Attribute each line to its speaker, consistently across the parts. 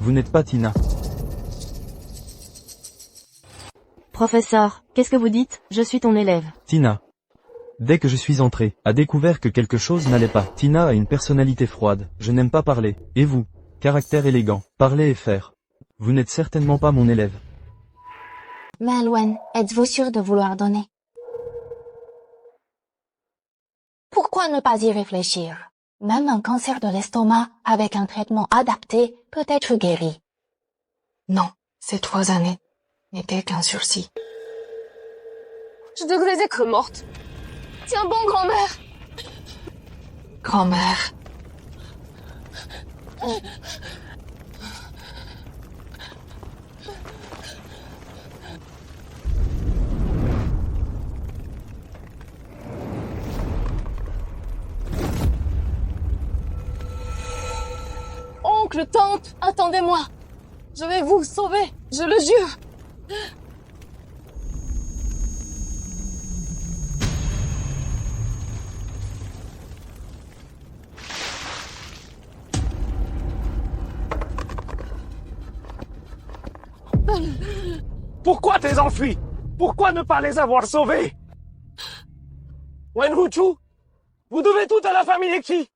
Speaker 1: Vous n'êtes pas Tina.
Speaker 2: Professeur, qu'est-ce que vous dites? Je suis ton élève.
Speaker 1: Tina. Dès que je suis entré, a découvert que quelque chose n'allait pas. Tina a une personnalité froide, je n'aime pas parler. Et vous? Caractère élégant, parler et faire. Vous n'êtes certainement pas mon élève.
Speaker 3: Mais Alouen, êtes-vous sûr de vouloir donner? Pourquoi ne pas y réfléchir? Même un cancer de l'estomac, avec un traitement adapté, peut être guéri.
Speaker 4: Non, ces 3 années n'étaient qu'un sursis.
Speaker 5: Je devrais être morte. Tiens bon, grand-mère.
Speaker 4: Grand-mère.
Speaker 5: Oncle, tante, attendez-moi. Je vais vous sauver, je le jure.
Speaker 6: Pourquoi t'es enfui? Pourquoi ne pas les avoir sauvés? Wenhuchu, vous devez tout à la famille Eki.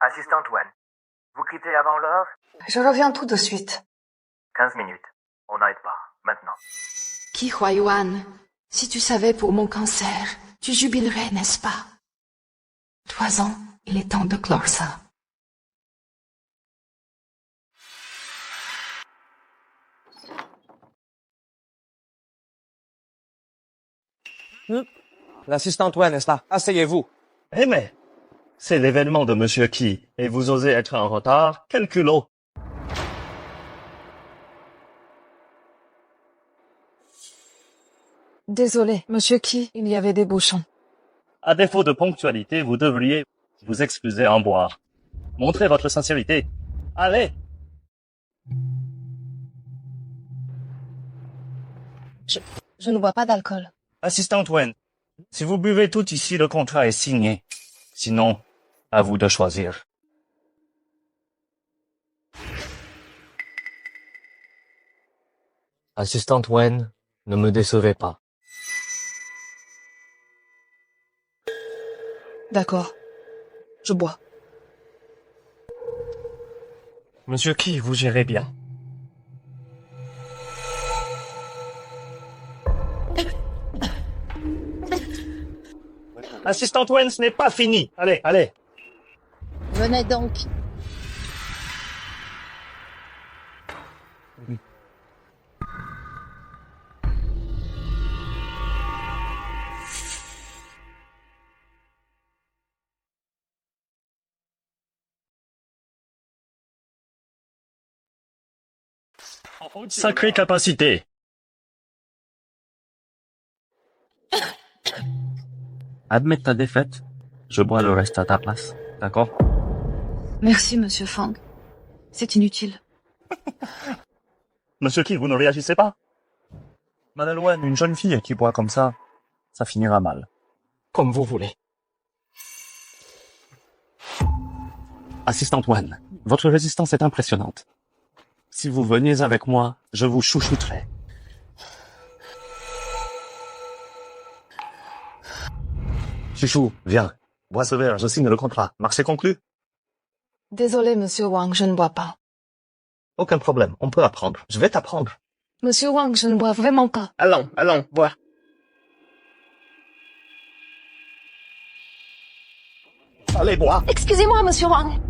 Speaker 7: Assistante Wen, vous quittez avant l'heure?
Speaker 4: Je reviens tout de suite.
Speaker 7: 15 minutes. On n'arrête pas, maintenant.
Speaker 4: Ki Huayuan, si tu savais pour mon cancer, tu jubilerais, n'est-ce pas? 3 ans, il est temps de clore ça.
Speaker 6: L'assistante Wen est là. Asseyez-vous.
Speaker 8: Eh mais, c'est l'événement de Monsieur Qi, et vous osez être en retard? Quel culot!
Speaker 4: Désolé, monsieur Qi, il y avait des bouchons.
Speaker 8: À défaut de ponctualité, vous devriez vous excuser en boire. Montrez votre sincérité. Allez!
Speaker 4: Je ne bois pas d'alcool.
Speaker 8: Assistante Wen, si vous buvez tout ici, le contrat est signé. Sinon, à vous de choisir.
Speaker 9: Assistante Wen, ne me décevez pas.
Speaker 4: D'accord. Je bois.
Speaker 8: Monsieur Qi, vous gérez bien. Assistante Wen, ce n'est pas fini. Allez, allez.
Speaker 2: Venez donc.
Speaker 8: Sacrée capacité. Admets ta défaite. Je bois le reste à ta place. D'accord?
Speaker 4: Merci, monsieur Fang. C'est inutile.
Speaker 8: Monsieur Qi, vous ne réagissez pas? Madame Wen, une jeune fille qui boit comme ça finira mal.
Speaker 6: Comme vous voulez.
Speaker 8: Assistante Wen, votre résistance est impressionnante. Si vous veniez avec moi, je vous chouchouterai. Chouchou, viens. Bois ce verre, je signe le contrat. Marché conclu?
Speaker 4: Désolé, monsieur Wang, je ne bois pas.
Speaker 8: Aucun problème, on peut apprendre. Je vais t'apprendre.
Speaker 4: Monsieur Wang, je ne bois vraiment pas.
Speaker 6: Allons, bois.
Speaker 8: Allez, bois.
Speaker 5: Excusez-moi, monsieur Wang.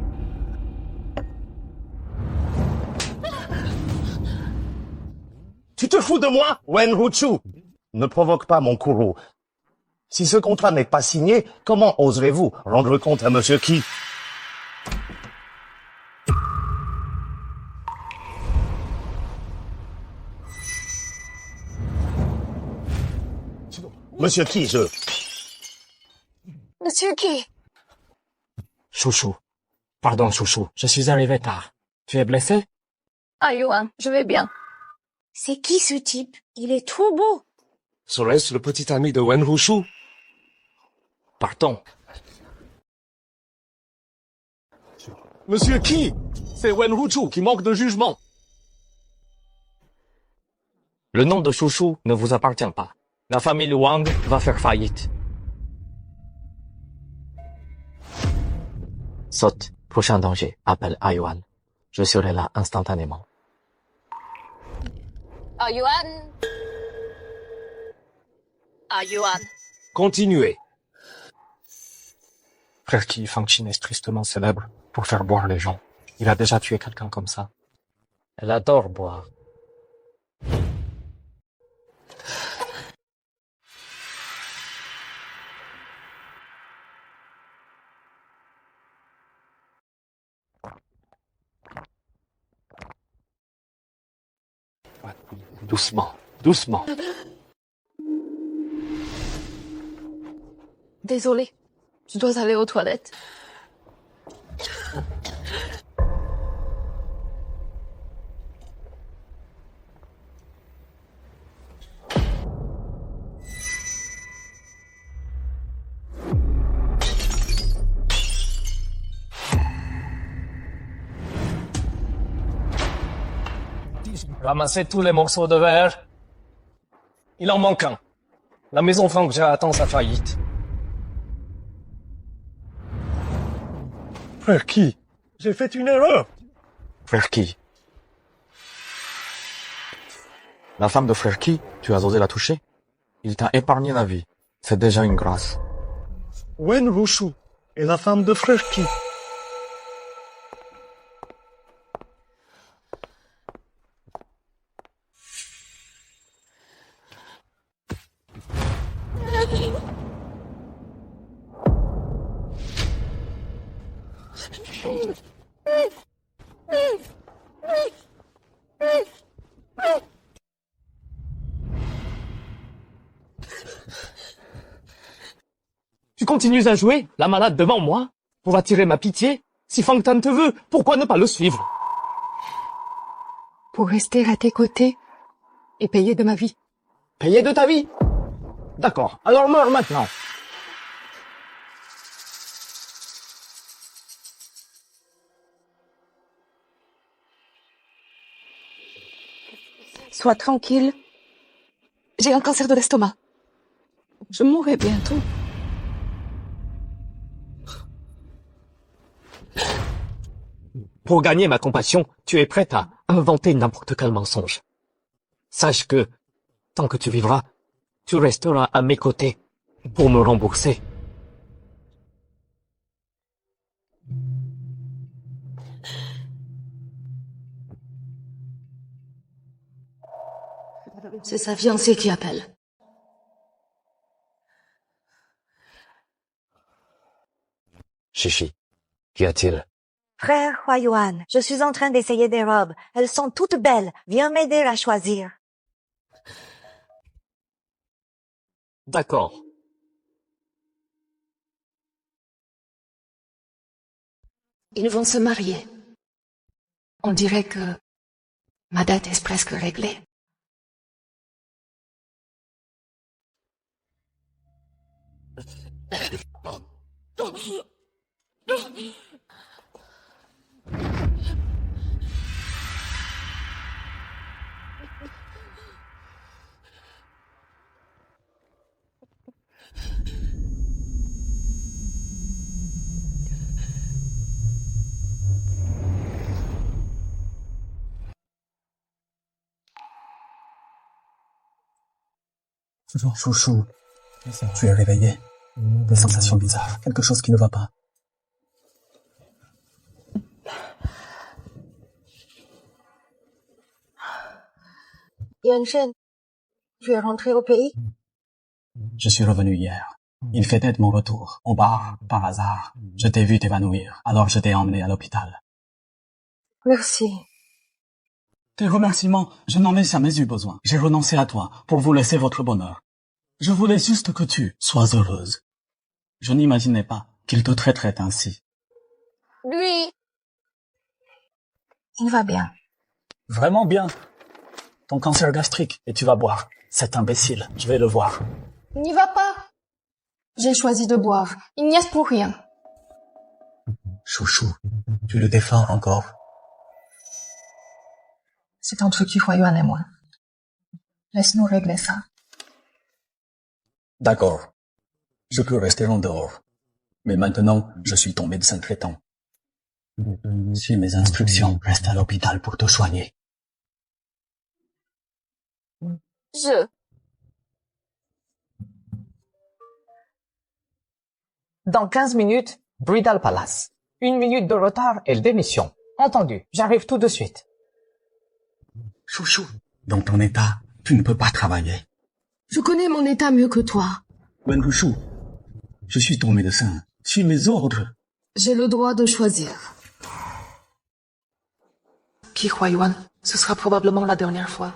Speaker 8: Tu te fous de moi, Wen Huchu? Ne provoque pas mon courroux. Si ce contrat n'est pas signé, comment oserez-vous rendre compte à Monsieur Qi? Monsieur Qi,
Speaker 5: Monsieur Qi.
Speaker 6: Chouchou. Pardon, chouchou. Je suis arrivé tard.
Speaker 9: Tu es blessé?
Speaker 5: Ah, Yuan, je vais bien.
Speaker 3: C'est qui ce type? Il est trop beau.
Speaker 6: Serait-ce le petit ami de Wen Wuxu?
Speaker 9: Partons.
Speaker 6: Monsieur qui? C'est Wen Wuxu qui manque de jugement.
Speaker 9: Le nom de Chouchou ne vous appartient pas. La famille Wang va faire faillite. Saute. Prochain danger. Appelle Yuan. Je serai là instantanément.
Speaker 5: Ah, Yuan. Ah, Yuan.
Speaker 6: Continuez.
Speaker 10: Frère Qi, Fang Qin est tristement célèbre pour faire boire les gens. Il a déjà tué quelqu'un comme ça.
Speaker 9: Elle adore boire.
Speaker 6: Doucement, doucement.
Speaker 5: Désolée. Je dois aller aux toilettes.
Speaker 10: Ramassez tous les morceaux de verre. Il en manque un. La maison Fangjia attend sa faillite.
Speaker 6: Frère qui? J'ai fait une erreur.
Speaker 10: Frère Qi. La femme de Frère Qi, tu as osé la toucher? Il t'a épargné la vie. C'est déjà une grâce.
Speaker 6: Wen Wuxu est la femme de Frère qui?
Speaker 10: Tu continues à jouer, la malade devant moi, pour attirer ma pitié? Si Fang Tan te veut, pourquoi ne pas le suivre?
Speaker 4: Pour rester à tes côtés et payer de ma vie.
Speaker 10: Payer de ta vie? D'accord, alors meurs maintenant.
Speaker 4: Sois tranquille. J'ai un cancer de l'estomac. Je mourrai bientôt.
Speaker 10: Pour gagner ma compassion, tu es prête à inventer n'importe quel mensonge. Sache que, tant que tu vivras, tu resteras à mes côtés pour me rembourser.
Speaker 4: C'est sa fiancée qui appelle.
Speaker 9: Chichi, qu'y a-t-il?
Speaker 11: Frère Huayuan, je suis en train d'essayer des robes. Elles sont toutes belles. Viens m'aider à choisir.
Speaker 10: D'accord.
Speaker 4: Ils vont se marier. On dirait que ma date est presque réglée.
Speaker 12: Chouchou, tu es réveillé. Des sensations bizarres, quelque chose qui ne va pas.
Speaker 11: Yunshen, tu es rentré au pays?
Speaker 12: Je suis revenu hier. Il fêtait mon retour. Au bar, par hasard. Je t'ai vu t'évanouir, alors je t'ai emmené à l'hôpital.
Speaker 11: Merci.
Speaker 12: Tes remerciements, je n'en ai jamais eu besoin. J'ai renoncé à toi pour vous laisser votre bonheur. Je voulais juste que tu sois heureuse. Je n'imaginais pas qu'il te traiterait ainsi.
Speaker 3: Lui, Il va bien.
Speaker 12: Vraiment bien. Ton cancer gastrique, et tu vas boire. Cet imbécile, je vais le voir.
Speaker 5: N'y va pas. J'ai choisi de boire. Il n'y a pour rien.
Speaker 12: Chouchou, tu le défends encore.
Speaker 4: C'est entre Yuan et moi. Laisse-nous régler ça.
Speaker 12: D'accord. Je peux rester en dehors. Mais maintenant, je suis ton médecin traitant. Suis mes instructions, reste à l'hôpital pour te soigner.
Speaker 10: Dans 15 minutes, Bridal Palace. 1 minute de retard et démission. Entendu, j'arrive tout de suite.
Speaker 12: Chouchou, dans ton état, tu ne peux pas travailler.
Speaker 5: Je connais mon état mieux que toi.
Speaker 12: Wenwuchou, je suis ton médecin. Suis mes ordres.
Speaker 5: J'ai le droit de choisir.
Speaker 4: Qui Yuan, ce sera probablement la dernière fois.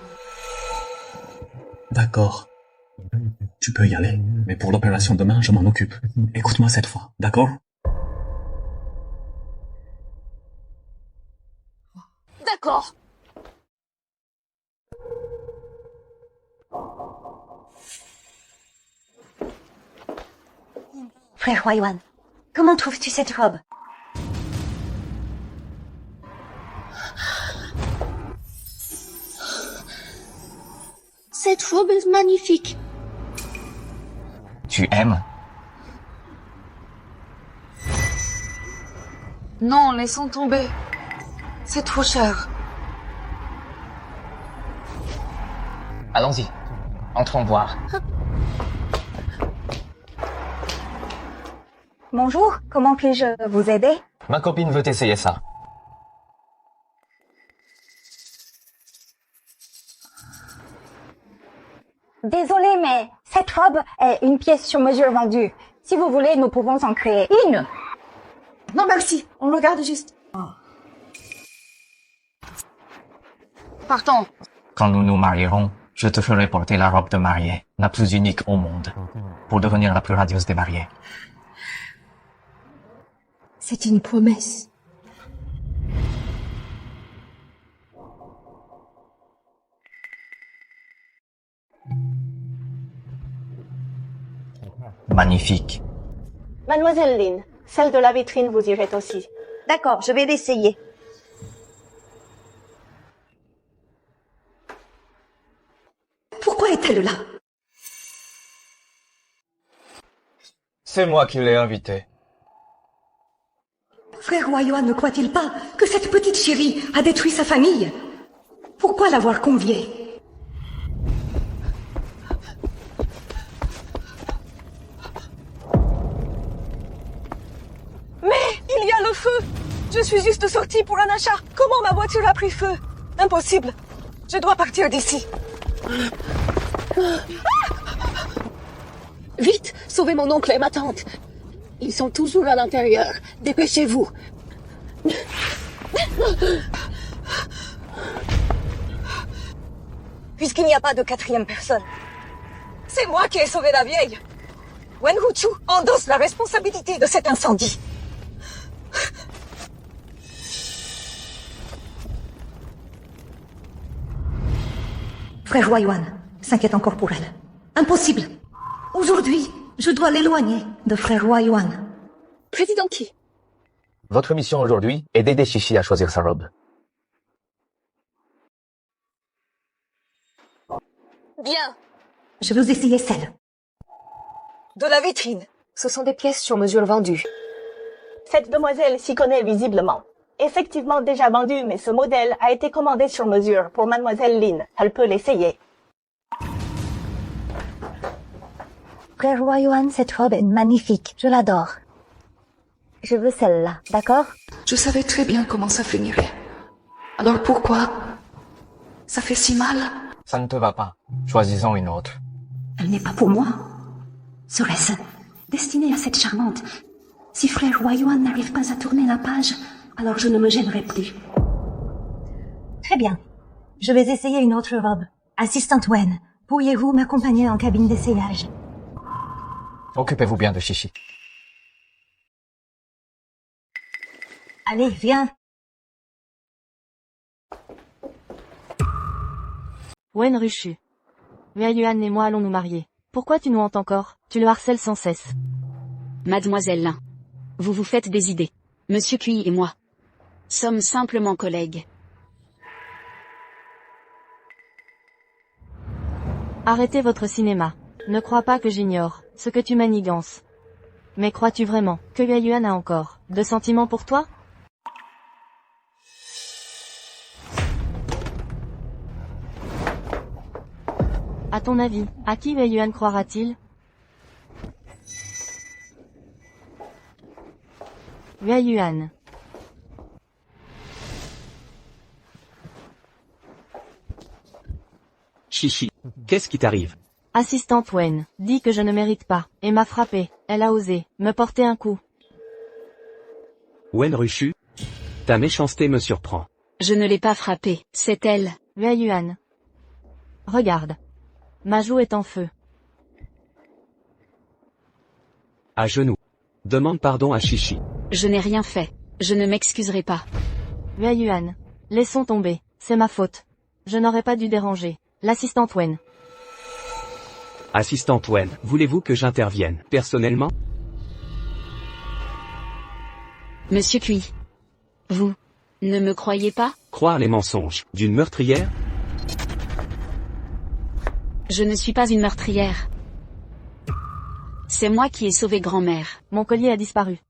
Speaker 12: D'accord. Tu peux y aller, mais pour l'opération demain, je m'en occupe. Écoute-moi cette fois, d'accord?
Speaker 5: D'accord.
Speaker 11: Frère Huayuan, comment trouves-tu cette robe?
Speaker 2: Cette robe est magnifique.
Speaker 9: Tu aimes?
Speaker 4: Non, laissons tomber. C'est trop cher.
Speaker 9: Allons-y. Entrons voir.
Speaker 11: Bonjour, comment puis-je vous aider?
Speaker 9: Ma copine veut essayer ça.
Speaker 3: Désolée, mais cette robe est une pièce sur mesure vendue. Si vous voulez, nous pouvons en créer une.
Speaker 4: Non, merci. On le garde juste.
Speaker 5: Partons.
Speaker 9: Quand nous nous marierons, je te ferai porter la robe de mariée, la plus unique au monde, pour devenir la plus radieuse des mariées.
Speaker 2: C'est une promesse.
Speaker 9: Magnifique.
Speaker 13: Mademoiselle Lin, celle de la vitrine vous irait aussi.
Speaker 11: D'accord, je vais l'essayer.
Speaker 4: Pourquoi est-elle là?
Speaker 9: C'est moi qui l'ai invitée.
Speaker 4: Frère Huayuan ne croit-il pas que cette petite chérie a détruit sa famille? Pourquoi l'avoir conviée?
Speaker 5: Mais il y a le feu. Je suis juste sortie pour un achat. Comment ma voiture a pris feu? Impossible. Je dois partir d'ici. Vite, sauvez mon oncle et ma tante. Ils sont toujours à l'intérieur. Dépêchez-vous.
Speaker 3: Puisqu'il n'y a pas de quatrième personne,
Speaker 5: C'est moi qui ai sauvé la vieille. Wenwu-Chu endosse la responsabilité de cet incendie.
Speaker 4: Frère Huayuan s'inquiète encore pour elle. Impossible. Aujourd'hui, je dois l'éloigner de Frère Huayuan.
Speaker 5: Président qui?
Speaker 9: Votre mission aujourd'hui est d'aider Chichi à choisir sa robe.
Speaker 5: Bien.
Speaker 4: Je veux essayer celle.
Speaker 5: De la vitrine. Ce sont des pièces sur mesure vendues.
Speaker 13: Cette demoiselle s'y connaît visiblement. Effectivement déjà vendue, mais ce modèle a été commandé sur mesure pour Mademoiselle Lin. Elle peut l'essayer.
Speaker 11: Frère Huayuan, cette robe est magnifique. Je l'adore. Je veux celle-là, d'accord?
Speaker 4: Je savais très bien comment ça finirait. Alors pourquoi? Ça fait si mal.
Speaker 9: Ça ne te va pas. Choisissons une autre.
Speaker 4: Elle n'est pas pour moi. Serait-ce destinée à cette charmante? Si Frère Huayuan n'arrive pas à tourner la page, alors je ne me gênerai plus.
Speaker 11: Très bien. Je vais essayer une autre robe. Assistante Wen, pourriez-vous m'accompagner en cabine d'essayage?
Speaker 9: Occupez-vous bien de Chichi.
Speaker 11: Allez, viens.
Speaker 14: Wen Rushu. Yuan et moi allons nous marier. Pourquoi tu nous hantes encore? Tu le harcèles sans cesse.
Speaker 15: Mademoiselle Lin. Vous vous faites des idées. Monsieur Cui et moi sommes simplement collègues.
Speaker 14: Arrêtez votre cinéma. Ne crois pas que j'ignore ce que tu manigances. Mais crois-tu vraiment que Yuan a encore de sentiments pour toi? À ton avis, à qui Yuan croira-t-il? Yuan.
Speaker 16: Chichi, qu'est-ce qui t'arrive?
Speaker 14: Assistante Wen, dit que je ne mérite pas, et m'a frappé. Elle a osé me porter un coup.
Speaker 16: Wen Rushu? Ta méchanceté me surprend.
Speaker 15: Je ne l'ai pas frappée, c'est elle.
Speaker 14: Yuan. Regarde. Ma joue est en feu.
Speaker 16: À genoux. Demande pardon à Chichi.
Speaker 15: Je n'ai rien fait. Je ne m'excuserai pas.
Speaker 14: Yuan. Laissons tomber. C'est ma faute. Je n'aurais pas dû déranger l'assistante Wen.
Speaker 16: Assistante Wen, voulez-vous que j'intervienne personnellement?
Speaker 15: Monsieur Cui. Vous ne me croyez pas?
Speaker 16: Croire les mensonges d'une meurtrière?
Speaker 15: Je ne suis pas une meurtrière. C'est moi qui ai sauvé grand-mère.
Speaker 14: Mon collier a disparu.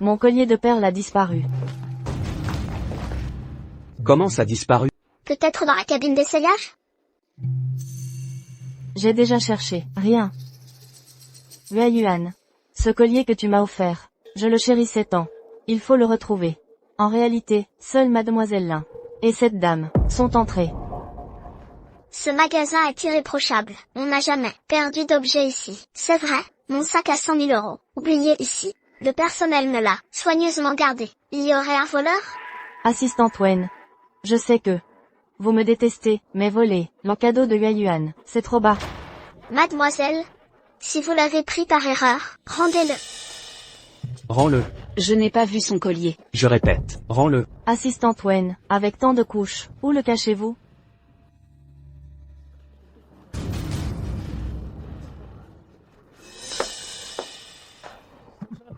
Speaker 14: Mon collier de perles a disparu.
Speaker 16: Comment ça a disparu?
Speaker 2: Peut-être dans la cabine d'essayage?
Speaker 14: J'ai déjà cherché. Rien. Yuan. Ce collier que tu m'as offert. Je le chérissais tant. Il faut le retrouver. En réalité, seule Mademoiselle Lin et cette dame sont entrées.
Speaker 2: Ce magasin est irréprochable. On n'a jamais perdu d'objet ici. C'est vrai, mon sac à 100 000 euros. Oublié ici. Le personnel me l'a soigneusement gardé. Il y aurait un voleur?
Speaker 14: Assistante Wen. Je sais que vous me détestez, mais voler le cadeau de Yuan, c'est trop bas.
Speaker 2: Mademoiselle, si vous l'avez pris par erreur, rendez-le.
Speaker 16: Rends-le.
Speaker 15: Je n'ai pas vu son collier.
Speaker 16: Je répète, rends-le.
Speaker 14: Assistante Wen, avec tant de couches, où le cachez-vous?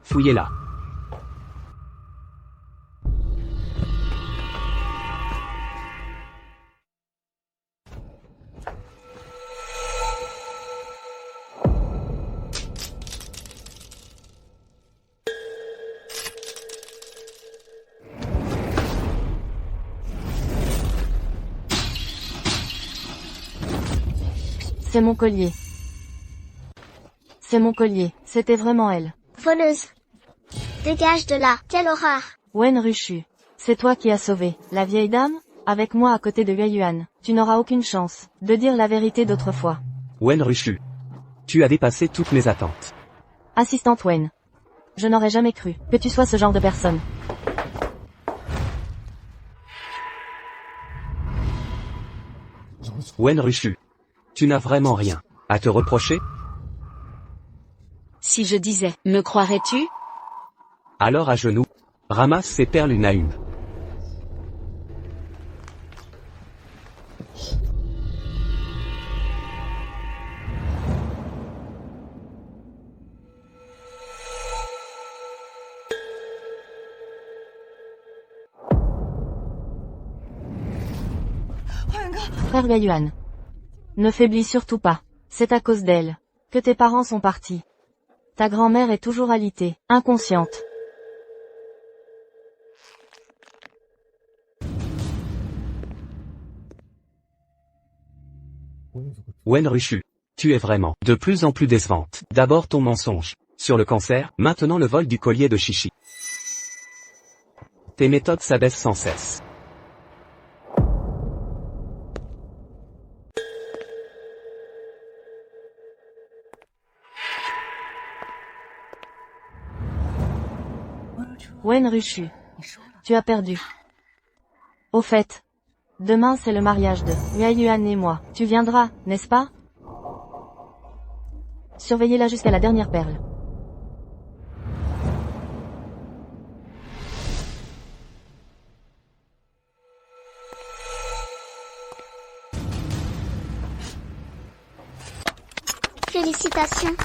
Speaker 16: Fouillez-la.
Speaker 14: C'est mon collier. C'est mon collier, c'était vraiment elle.
Speaker 2: Voleuse. Dégage de là, quelle horreur.
Speaker 14: Wen Rushu. C'est toi qui as sauvé la vieille dame? Avec moi à côté de Yuan, tu n'auras aucune chance de dire la vérité d'autrefois.
Speaker 16: Wen Rushu. Tu as dépassé toutes mes attentes.
Speaker 14: Assistante Wen. Je n'aurais jamais cru que tu sois ce genre de personne.
Speaker 16: Wen Rushu. Tu n'as vraiment rien à te reprocher?
Speaker 15: Si je disais, me croirais-tu?
Speaker 16: Alors à genoux. Ramasse ces perles une à une.
Speaker 14: Frère Yuan. Ne faiblis surtout pas. C'est à cause d'elle que tes parents sont partis. Ta grand-mère est toujours alitée, inconsciente.
Speaker 16: Wen Rushu. Tu es vraiment de plus en plus décevante. D'abord ton mensonge sur le cancer, maintenant le vol du collier de Chichi. Tes méthodes s'abaissent sans cesse.
Speaker 14: Wen Rushu. Tu as perdu. Au fait, demain c'est le mariage de Yuan et moi. Tu viendras, n'est-ce pas? Surveillez-la jusqu'à la dernière perle.
Speaker 2: Félicitations.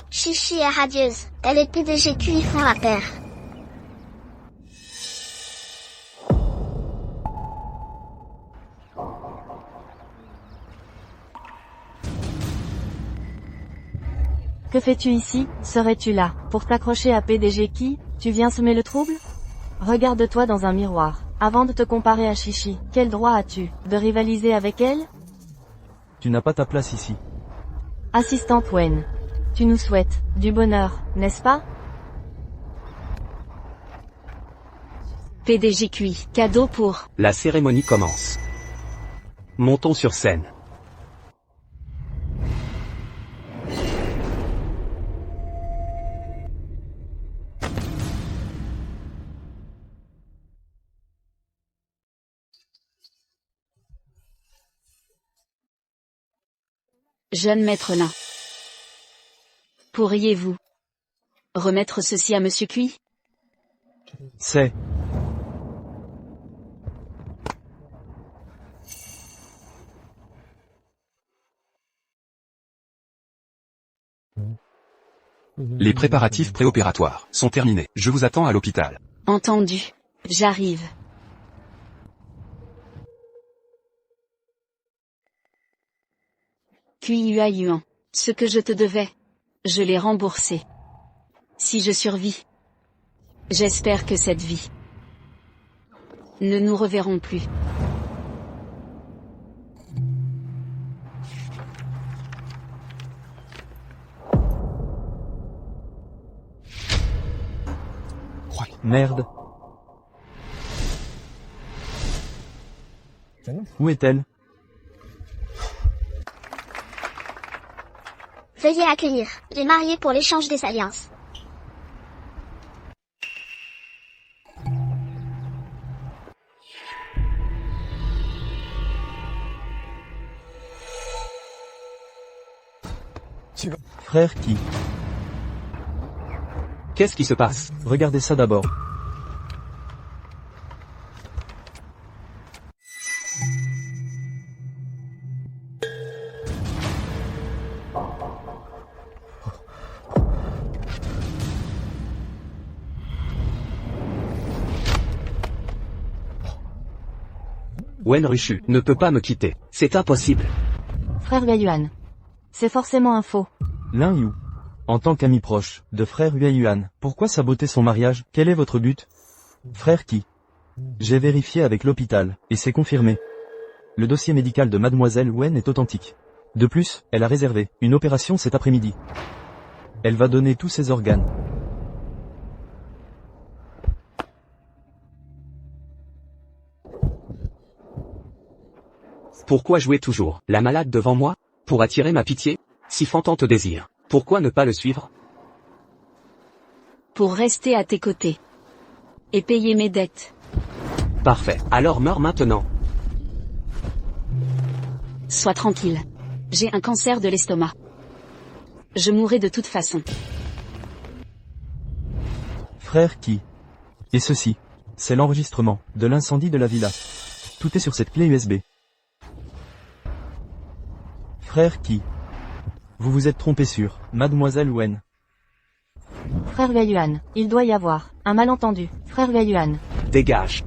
Speaker 2: Chichi est radieuse. Elle et PDG QI font la paire.
Speaker 14: Que fais-tu ici? Serais-tu là, pour t'accrocher à PDG qui? Tu viens semer le trouble? Regarde-toi dans un miroir, avant de te comparer à Chichi. Quel droit as-tu, de rivaliser avec elle?
Speaker 1: Tu n'as pas ta place ici.
Speaker 14: Assistante Wen. Tu nous souhaites, du bonheur, n'est-ce pas?
Speaker 15: PDG QI, cadeau pour...
Speaker 16: La cérémonie commence. Montons sur scène.
Speaker 15: Jeune maître nain. Pourriez-vous remettre ceci à Monsieur QI?
Speaker 1: C'est...
Speaker 17: Les préparatifs préopératoires sont terminés. Je vous attends à l'hôpital.
Speaker 15: Entendu. J'arrive. QI Yuan. Ce que je te devais, je l'ai remboursé. Si je survis, j'espère que cette vie ne nous reverrons plus.
Speaker 1: Merde. Où est-elle?
Speaker 2: Veuillez accueillir les mariés pour l'échange des alliances.
Speaker 1: Frère qui?
Speaker 16: Qu'est-ce qui se passe?
Speaker 1: Regardez ça d'abord.
Speaker 16: Wen Rushu ne peut pas me quitter. C'est impossible.
Speaker 14: Frère Yuan. C'est forcément un faux.
Speaker 1: Lin Yu. En tant qu'ami proche de frère Yuan, pourquoi saboter son mariage? Quel est votre but? Frère qui? J'ai vérifié avec l'hôpital, et c'est confirmé. Le dossier médical de Mademoiselle Wen est authentique. De plus, elle a réservé une opération cet après-midi. Elle va donner tous ses organes.
Speaker 16: Pourquoi jouer toujours la malade devant moi? Pour attirer ma pitié? Si Fantan te désire, pourquoi ne pas le suivre?
Speaker 15: Pour rester à tes côtés. Et payer mes dettes.
Speaker 16: Parfait, alors meurs maintenant.
Speaker 15: Sois tranquille. J'ai un cancer de l'estomac. Je mourrai de toute façon.
Speaker 1: Frère qui? Et ceci, c'est l'enregistrement de l'incendie de la villa. Tout est sur cette clé USB. Frère qui? Vous vous êtes trompé sur Mademoiselle Wen.
Speaker 14: Frère Yuan, il doit y avoir un malentendu. Frère Yuan.
Speaker 16: Dégage.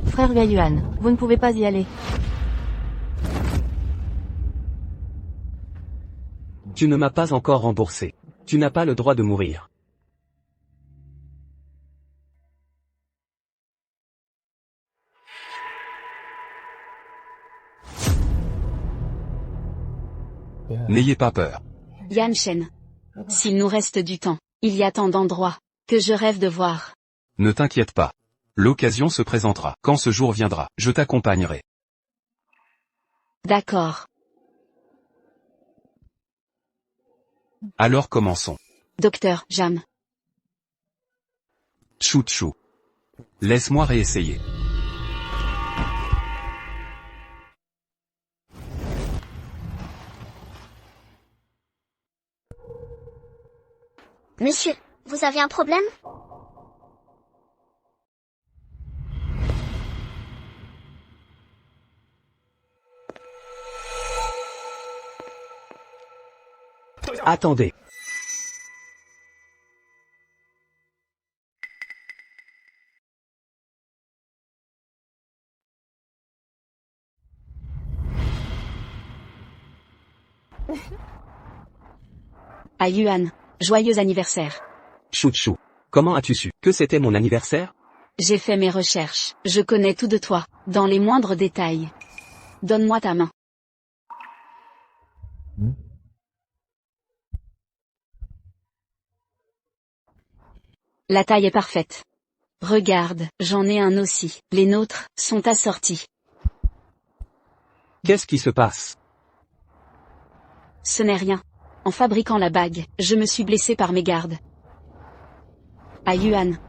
Speaker 14: Frère Yuan, vous ne pouvez pas y aller.
Speaker 16: Tu ne m'as pas encore remboursé. Tu n'as pas le droit de mourir.
Speaker 17: N'ayez pas peur.
Speaker 15: Yan Shen. S'il nous reste du temps, il y a tant d'endroits que je rêve de voir.
Speaker 17: Ne t'inquiète pas. L'occasion se présentera. Quand ce jour viendra, je t'accompagnerai.
Speaker 15: D'accord.
Speaker 17: Alors commençons.
Speaker 15: Docteur Jam.
Speaker 17: Chou chou. Laisse-moi réessayer.
Speaker 2: Monsieur, vous avez un problème?
Speaker 16: Attendez.
Speaker 15: À Yuan, joyeux anniversaire.
Speaker 16: Chouchou. Comment as-tu su que c'était mon anniversaire?
Speaker 15: J'ai fait mes recherches, je connais tout de toi, dans les moindres détails. Donne-moi ta main. La taille est parfaite. Regarde, j'en ai un aussi, les nôtres sont assortis.
Speaker 16: Qu'est-ce qui se passe?
Speaker 15: Ce n'est rien. En fabriquant la bague, je me suis blessé par mes gardes. À Yuan.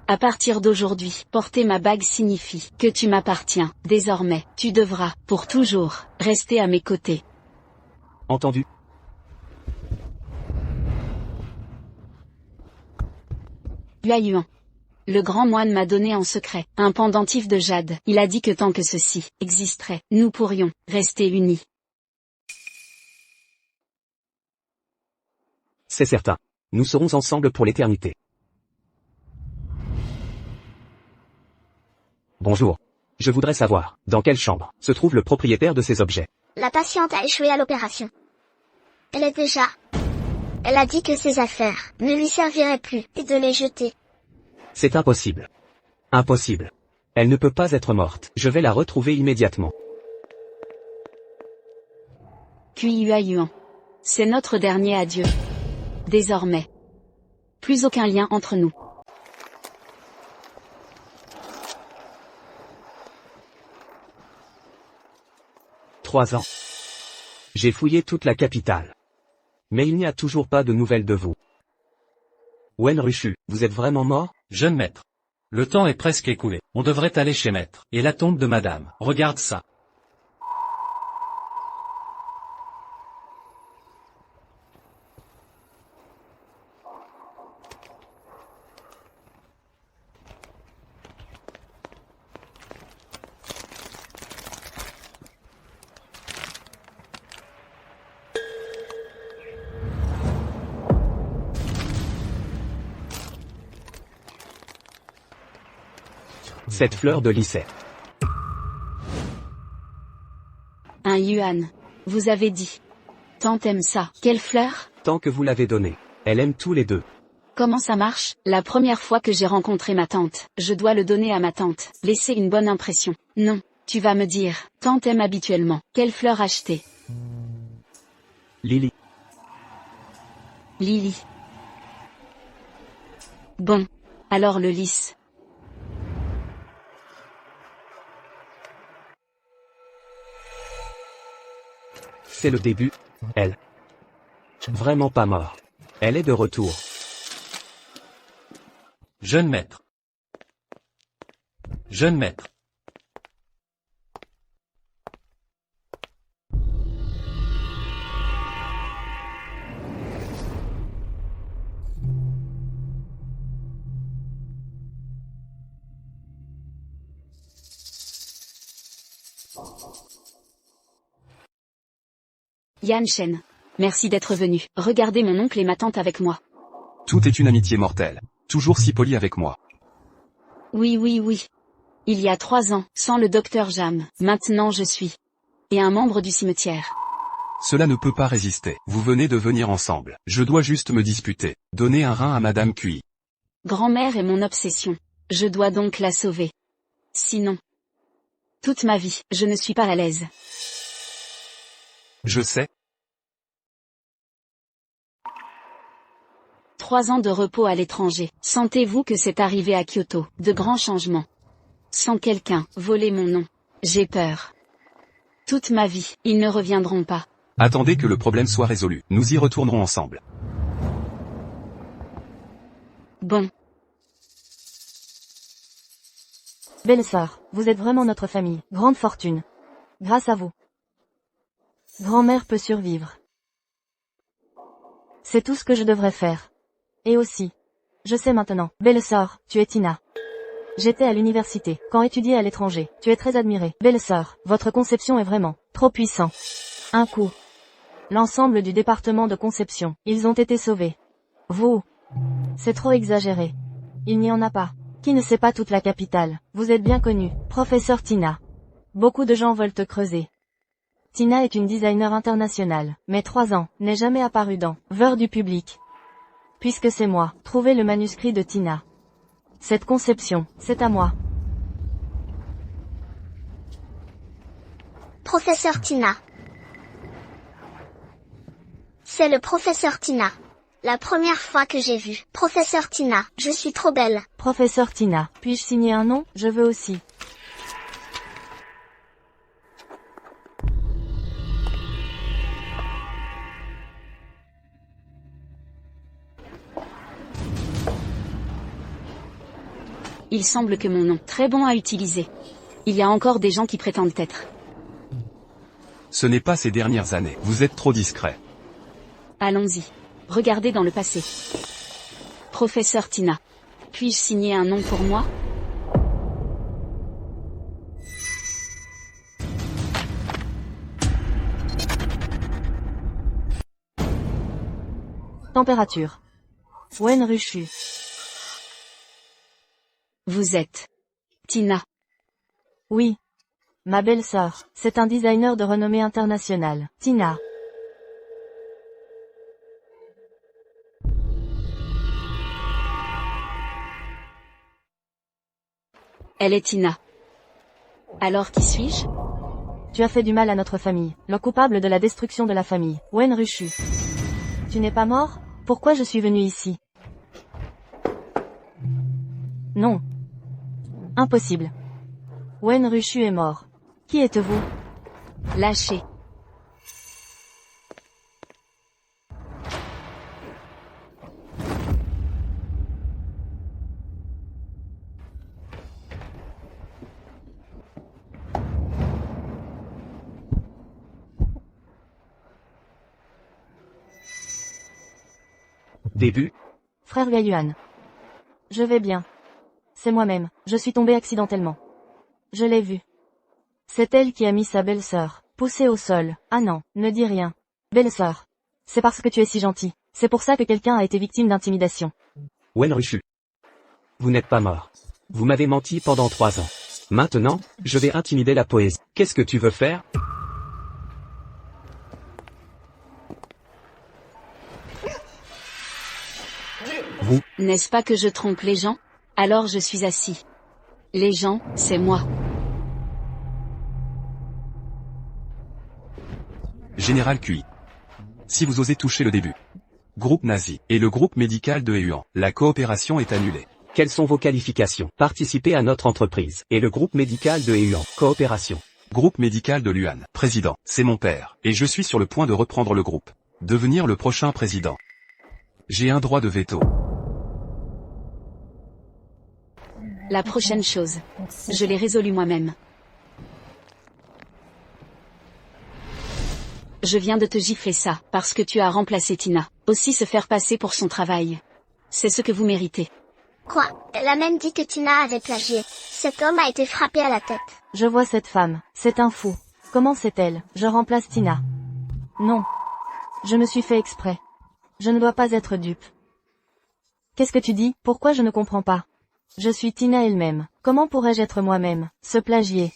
Speaker 15: À partir d'aujourd'hui, porter ma bague signifie que tu m'appartiens. Désormais, tu devras, pour toujours, rester à mes côtés.
Speaker 16: Entendu.
Speaker 15: Yuan. Le grand moine m'a donné en secret un pendentif de jade. Il a dit que tant que ceci existerait, nous pourrions rester unis.
Speaker 16: C'est certain. Nous serons ensemble pour l'éternité. Bonjour. Je voudrais savoir, dans quelle chambre se trouve le propriétaire de ces objets?
Speaker 2: La patiente a échoué à l'opération. Elle a dit que ses affaires ne lui serviraient plus et de les jeter.
Speaker 16: C'est impossible. Impossible. Elle ne peut pas être morte. Je vais la retrouver immédiatement.
Speaker 15: Yuan. C'est notre dernier adieu. Désormais. Plus aucun lien entre nous.
Speaker 16: Trois ans. J'ai fouillé toute la capitale. Mais il n'y a toujours pas de nouvelles de vous. Wen Rushu, vous êtes vraiment mort?
Speaker 18: Jeune maître. Le temps est presque écoulé. On devrait aller chez maître. Et la tombe de madame. Regarde ça.
Speaker 16: Cette fleur de lycée.
Speaker 15: Un Yuan. Vous avez dit. Tant aime ça. Quelle fleur?
Speaker 16: Tant que vous l'avez donnée. Elle aime tous les deux.
Speaker 15: Comment ça marche? La première fois que j'ai rencontré ma tante, je dois le donner à ma tante. Laisser une bonne impression. Non, tu vas me dire. Tante aime habituellement. Quelle fleur acheter?
Speaker 16: Lily.
Speaker 15: Lily. Bon. Alors le lys.
Speaker 16: C'est le début. Elle. Vraiment pas mort. Elle est de retour.
Speaker 18: Jeune maître. Jeune maître.
Speaker 15: Yan Shen. Merci d'être venu. Regardez mon oncle et ma tante avec moi.
Speaker 17: Tout est une amitié mortelle. Toujours si poli avec moi.
Speaker 15: Oui. Il y a 3 ans, sans le docteur Jam. Maintenant je suis. Et un membre du cimetière.
Speaker 17: Cela ne peut pas résister. Vous venez de venir ensemble. Je dois juste me disputer. Donner un rein à Madame Cui.
Speaker 15: Grand-mère est mon obsession. Je dois donc la sauver. Sinon. Toute ma vie, je ne suis pas à l'aise.
Speaker 17: Je sais.
Speaker 15: 3 ans de repos à l'étranger. Sentez-vous que c'est arrivé à Kyoto, de grands changements. Sans quelqu'un, voler mon nom. J'ai peur. Toute ma vie, ils ne reviendront pas.
Speaker 17: Attendez que le problème soit résolu. Nous y retournerons ensemble.
Speaker 15: Bon.
Speaker 14: Belle sœur, vous êtes vraiment notre famille. Grande fortune. Grâce à vous. Grand-mère peut survivre. C'est tout ce que je devrais faire. Et aussi. Je sais maintenant. Belle sœur, tu es Tina. J'étais à l'université, quand étudié à l'étranger. Tu es très admirée. Belle sœur, votre conception est vraiment trop puissant. Un coup. L'ensemble du département de conception. Ils ont été sauvés. Vous. C'est trop exagéré. Il n'y en a pas. Qui ne sait pas toute la capitale? Vous êtes bien connu, professeur Tina. Beaucoup de gens veulent te creuser. Tina est une designer internationale, mais 3 ans, n'est jamais apparue dans Vœur du public. Puisque c'est moi, trouvez le manuscrit de Tina. Cette conception, c'est à moi.
Speaker 2: Professeur Tina. C'est le professeur Tina. La première fois que j'ai vu Professeur Tina, je suis trop belle.
Speaker 14: Professeur Tina, puis-je signer un nom? Je veux aussi.
Speaker 15: Il semble que mon nom, très bon à utiliser. Il y a encore des gens qui prétendent être.
Speaker 17: Ce n'est pas ces dernières années. Vous êtes trop discret.
Speaker 15: Allons-y. Regardez dans le passé. Professeur Tina. Puis-je signer un nom pour moi?
Speaker 14: Température. Wen Rushu.
Speaker 15: Vous êtes Tina.
Speaker 14: Oui. Ma belle-sœur, c'est un designer de renommée internationale. Tina.
Speaker 15: Elle est Tina. Alors qui suis-je?
Speaker 14: Tu as fait du mal à notre famille, le coupable de la destruction de la famille, Wen Rushu. Tu n'es pas mort? Pourquoi je suis venu ici? Non. Impossible. Wen Rushu est mort. Qui êtes-vous?
Speaker 15: Lâchez.
Speaker 16: Début.
Speaker 14: Frère Yuan. Je vais bien. C'est moi-même, je suis tombé accidentellement. Je l'ai vue. C'est elle qui a mis sa belle-sœur, poussée au sol. Ah non, ne dis rien. Belle-sœur. C'est parce que tu es si gentil. C'est pour ça que quelqu'un a été victime d'intimidation.
Speaker 16: Wen Rushu. Vous n'êtes pas mort. Vous m'avez menti pendant 3 ans. Maintenant, je vais intimider la poésie. Qu'est-ce que tu veux faire? Vous.
Speaker 15: N'est-ce pas que je trompe les gens? Alors je suis assis. Les gens, c'est moi.
Speaker 17: Général QI. Si vous osez toucher le début. Groupe nazi et le groupe médical de Yuan, la coopération est annulée.
Speaker 16: Quelles sont vos qualifications? Participer à notre entreprise. Et le groupe médical de Yuan, coopération.
Speaker 17: Groupe médical de Luan, président, c'est mon père, et je suis sur le point de reprendre le groupe. Devenir le prochain président. J'ai un droit de veto.
Speaker 15: La prochaine chose. Je l'ai résolu moi-même. Je viens de te gifler ça, parce que tu as remplacé Tina. Aussi se faire passer pour son travail. C'est ce que vous méritez.
Speaker 2: Quoi? Elle a même dit que Tina avait plagié. Cet homme a été frappé à la tête.
Speaker 14: Je vois cette femme, c'est un fou. Comment c'est-elle? Je remplace Tina. Non. Je me suis fait exprès. Je ne dois pas être dupe. Qu'est-ce que tu dis? Pourquoi je ne comprends pas? Je suis Tina elle-même. Comment pourrais-je être moi-même? Se plagier.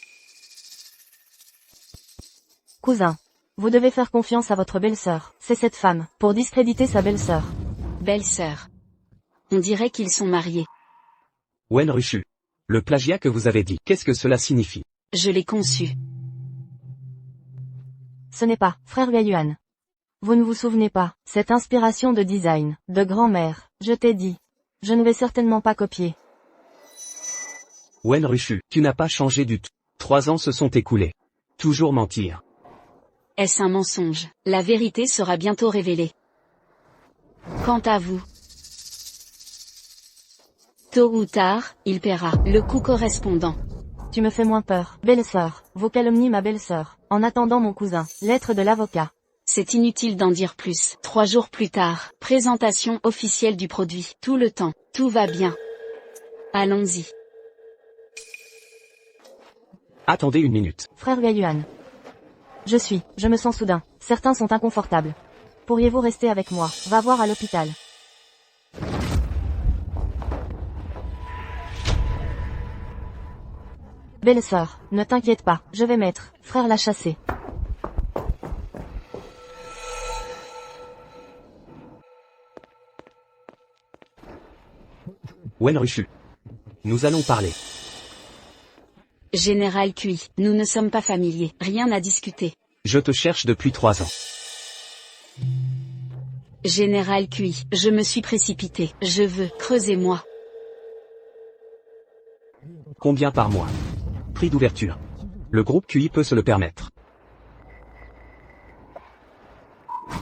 Speaker 14: Cousin. Vous devez faire confiance à votre belle-sœur. C'est cette femme, pour discréditer sa belle-sœur.
Speaker 15: Belle-sœur. On dirait qu'ils sont mariés.
Speaker 16: Wen Rushu. Le plagiat que vous avez dit, qu'est-ce que cela signifie?
Speaker 15: Je l'ai conçu.
Speaker 14: Ce n'est pas, frère Yuan. Vous ne vous souvenez pas, cette inspiration de design, de grand-mère, je t'ai dit. Je ne vais certainement pas copier.
Speaker 16: Wen Rushu, tu n'as pas changé du tout. 3 ans se sont écoulés. Toujours mentir.
Speaker 15: Est-ce un mensonge? La vérité sera bientôt révélée. Quant à vous, tôt ou tard, il paiera le coût correspondant.
Speaker 14: Tu me fais moins peur. Belle-sœur, vous calomniez ma belle-sœur. En attendant mon cousin, lettre de l'avocat.
Speaker 15: C'est inutile d'en dire plus. 3 jours plus tard, présentation officielle du produit. Tout le temps, tout va bien. Allons-y.
Speaker 16: Attendez une minute.
Speaker 14: Frère Yuan. Je me sens soudain. Certains sont inconfortables. Pourriez-vous rester avec moi? Va voir à l'hôpital. Belle-sœur, ne t'inquiète pas, je vais mettre. Frère l'a chassé.
Speaker 16: Wenruchu. Nous allons parler.
Speaker 15: Général Cui, nous ne sommes pas familiers, rien à discuter.
Speaker 16: Je te cherche depuis 3 ans.
Speaker 15: Général Cui, je me suis précipité, je veux, creusez-moi.
Speaker 16: Combien par mois? Prix d'ouverture. Le groupe QI peut se le permettre.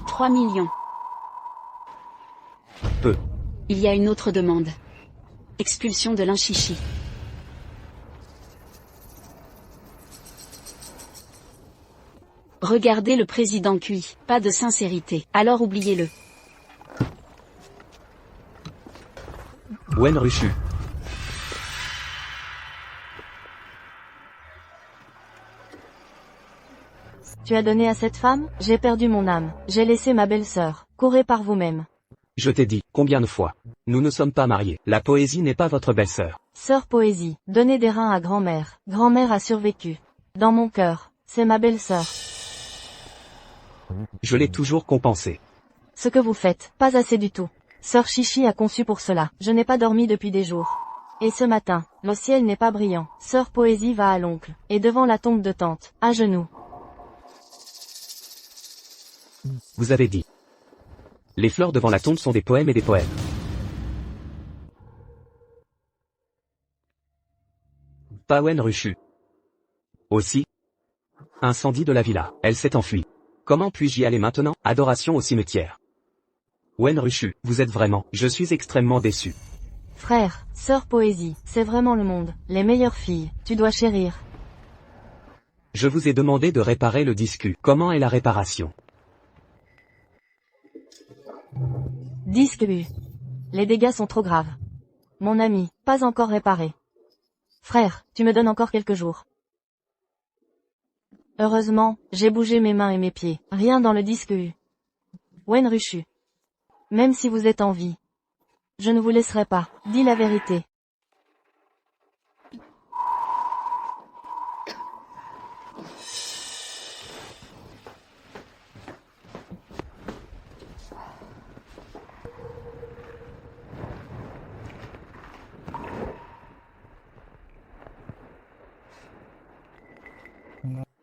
Speaker 15: 3 millions.
Speaker 16: Peu.
Speaker 15: Il y a une autre demande. Expulsion de l'Inchichi. Regardez le président Cui, pas de sincérité, alors oubliez-le.
Speaker 16: Wenruchu.
Speaker 14: Tu as donné à cette femme? J'ai perdu mon âme. J'ai laissé ma belle-sœur. Courez par vous-même.
Speaker 16: Je t'ai dit, combien de fois? Nous ne sommes pas mariés. La poésie n'est pas votre belle-sœur.
Speaker 14: Sœur Poésie, donnez des reins à grand-mère. Grand-mère a survécu. Dans mon cœur, c'est ma belle-sœur.
Speaker 16: Je l'ai toujours compensé.
Speaker 14: Ce que vous faites, pas assez du tout. Sœur Chichi a conçu pour cela. Je n'ai pas dormi depuis des jours. Et ce matin, le ciel n'est pas brillant. Sœur Poésie va à l'oncle, et devant la tombe de tante, à genoux.
Speaker 16: Vous avez dit. Les fleurs devant la tombe sont des poèmes et des poèmes. Pas Wenruchu. Aussi. Incendie de la villa, elle s'est enfuie. Comment puis-je y aller maintenant? Adoration au cimetière. Wenruchu, vous êtes vraiment, je suis extrêmement déçu.
Speaker 14: Frère, sœur Poésie, c'est vraiment le monde. Les meilleures filles, tu dois chérir.
Speaker 16: Je vous ai demandé de réparer le disque. Comment est la réparation?
Speaker 14: Disque U. Les dégâts sont trop graves. Mon ami, pas encore réparé. Frère, tu me donnes encore quelques jours. Heureusement, j'ai bougé mes mains et mes pieds. Rien dans le disque U. Wenruchu. Même si vous êtes en vie. Je ne vous laisserai pas. Dis la vérité.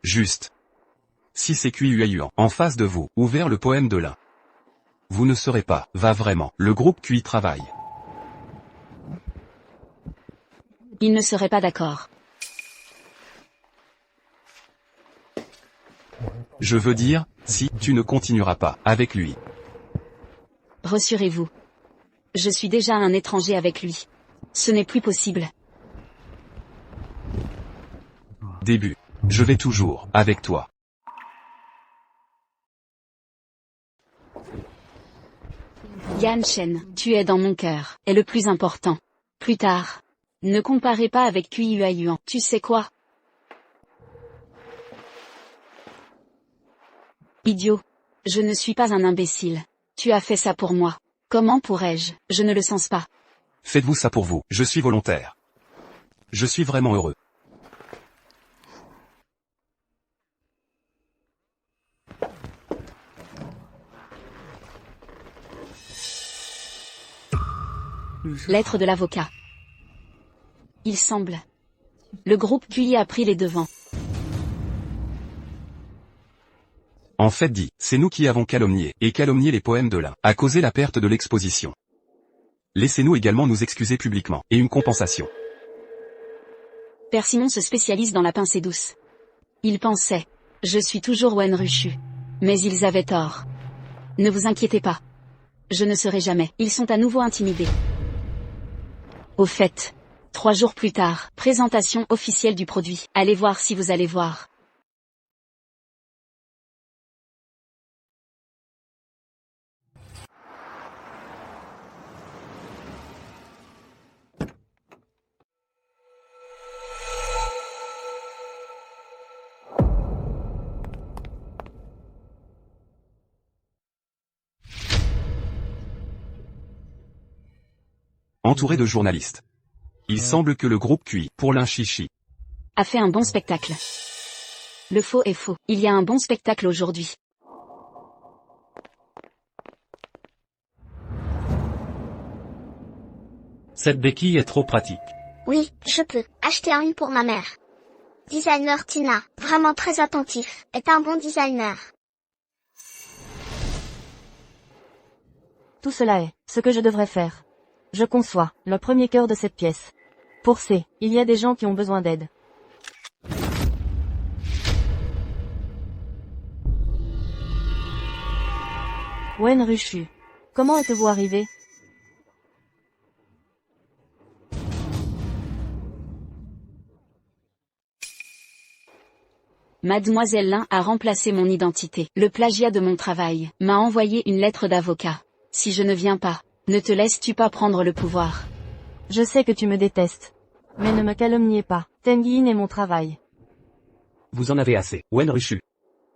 Speaker 17: Juste. Si c'est Cui en face de vous, ouvert le poème de l'un. Vous ne serez pas, va vraiment, le groupe Cui travaille.
Speaker 15: Il ne serait pas d'accord.
Speaker 17: Je veux dire, si tu ne continueras pas avec lui.
Speaker 15: Rassurez-vous. Je suis déjà un étranger avec lui. Ce n'est plus possible.
Speaker 17: Début. Je vais toujours, avec toi.
Speaker 15: Yan Shen, tu es dans mon cœur, est le plus important. Plus tard. Ne comparez pas avec Cui Yuan, tu sais quoi? Idiot. Je ne suis pas un imbécile. Tu as fait ça pour moi. Comment pourrais-je? Je ne le sens pas.
Speaker 17: Faites-vous ça pour vous, je suis volontaire. Je suis vraiment heureux.
Speaker 15: Lettre de l'avocat. Il semble. Le groupe QI a pris les devants.
Speaker 17: En fait dit, c'est nous qui avons calomnié les poèmes de l'un, a causé la perte de l'exposition. Laissez-nous également nous excuser publiquement, et une compensation.
Speaker 15: Père Simon se spécialise dans la pincée douce. Il pensait. Je suis toujours Wenruchu. Mais ils avaient tort. Ne vous inquiétez pas. Je ne serai jamais. Ils sont à nouveau intimidés. Au fait. 3 jours plus tard, présentation officielle du produit. Allez voir si vous allez voir.
Speaker 17: entouré de journalistes. Il semble que le groupe QI, pour l'Inchichi,
Speaker 15: A fait un bon spectacle. Le faux est faux. Il y a un bon spectacle aujourd'hui.
Speaker 18: Cette béquille est trop pratique.
Speaker 2: Oui, je peux acheter une pour ma mère. Designer Tina, vraiment très attentif, est un bon designer.
Speaker 14: Tout cela est ce que je devrais faire. Je conçois le premier cœur de cette pièce. Pour C, il y a des gens qui ont besoin d'aide. Wen Rushu. Comment êtes-vous arrivé?
Speaker 15: Mademoiselle Lin a remplacé mon identité. Le plagiat de mon travail m'a envoyé une lettre d'avocat. Si je ne viens pas, ne te laisses-tu pas prendre le pouvoir?
Speaker 14: Je sais que tu me détestes. Mais ne me calomniez pas. Tengyin est mon travail.
Speaker 16: Vous en avez assez, Wen Rushu.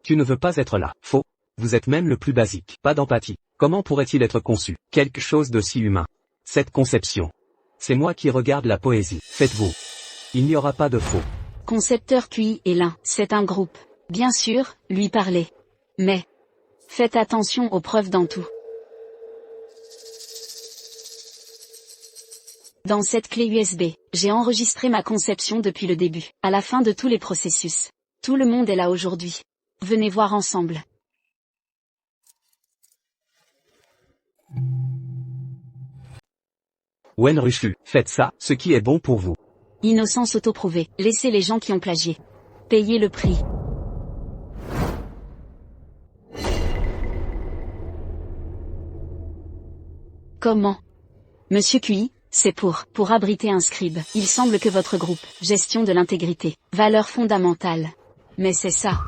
Speaker 16: Tu ne veux pas être là, faux. Vous êtes même le plus basique, pas d'empathie. Comment pourrait-il être conçu, quelque chose de si humain? Cette conception. C'est moi qui regarde la poésie, faites-vous. Il n'y aura pas de faux.
Speaker 15: Concepteur QI et Lin, c'est un groupe. Bien sûr, lui parler. Mais faites attention aux preuves dans tout. Dans cette clé USB, j'ai enregistré ma conception depuis le début, à la fin de tous les processus. Tout le monde est là aujourd'hui. Venez voir ensemble.
Speaker 16: Wen Rushu, faites ça, ce qui est bon pour vous.
Speaker 15: Innocence autoprouvée. Laissez les gens qui ont plagié payer le prix. Comment? Monsieur QI, c'est pour abriter un scribe. Il semble que votre groupe, gestion de l'intégrité, valeur fondamentale. Mais c'est ça.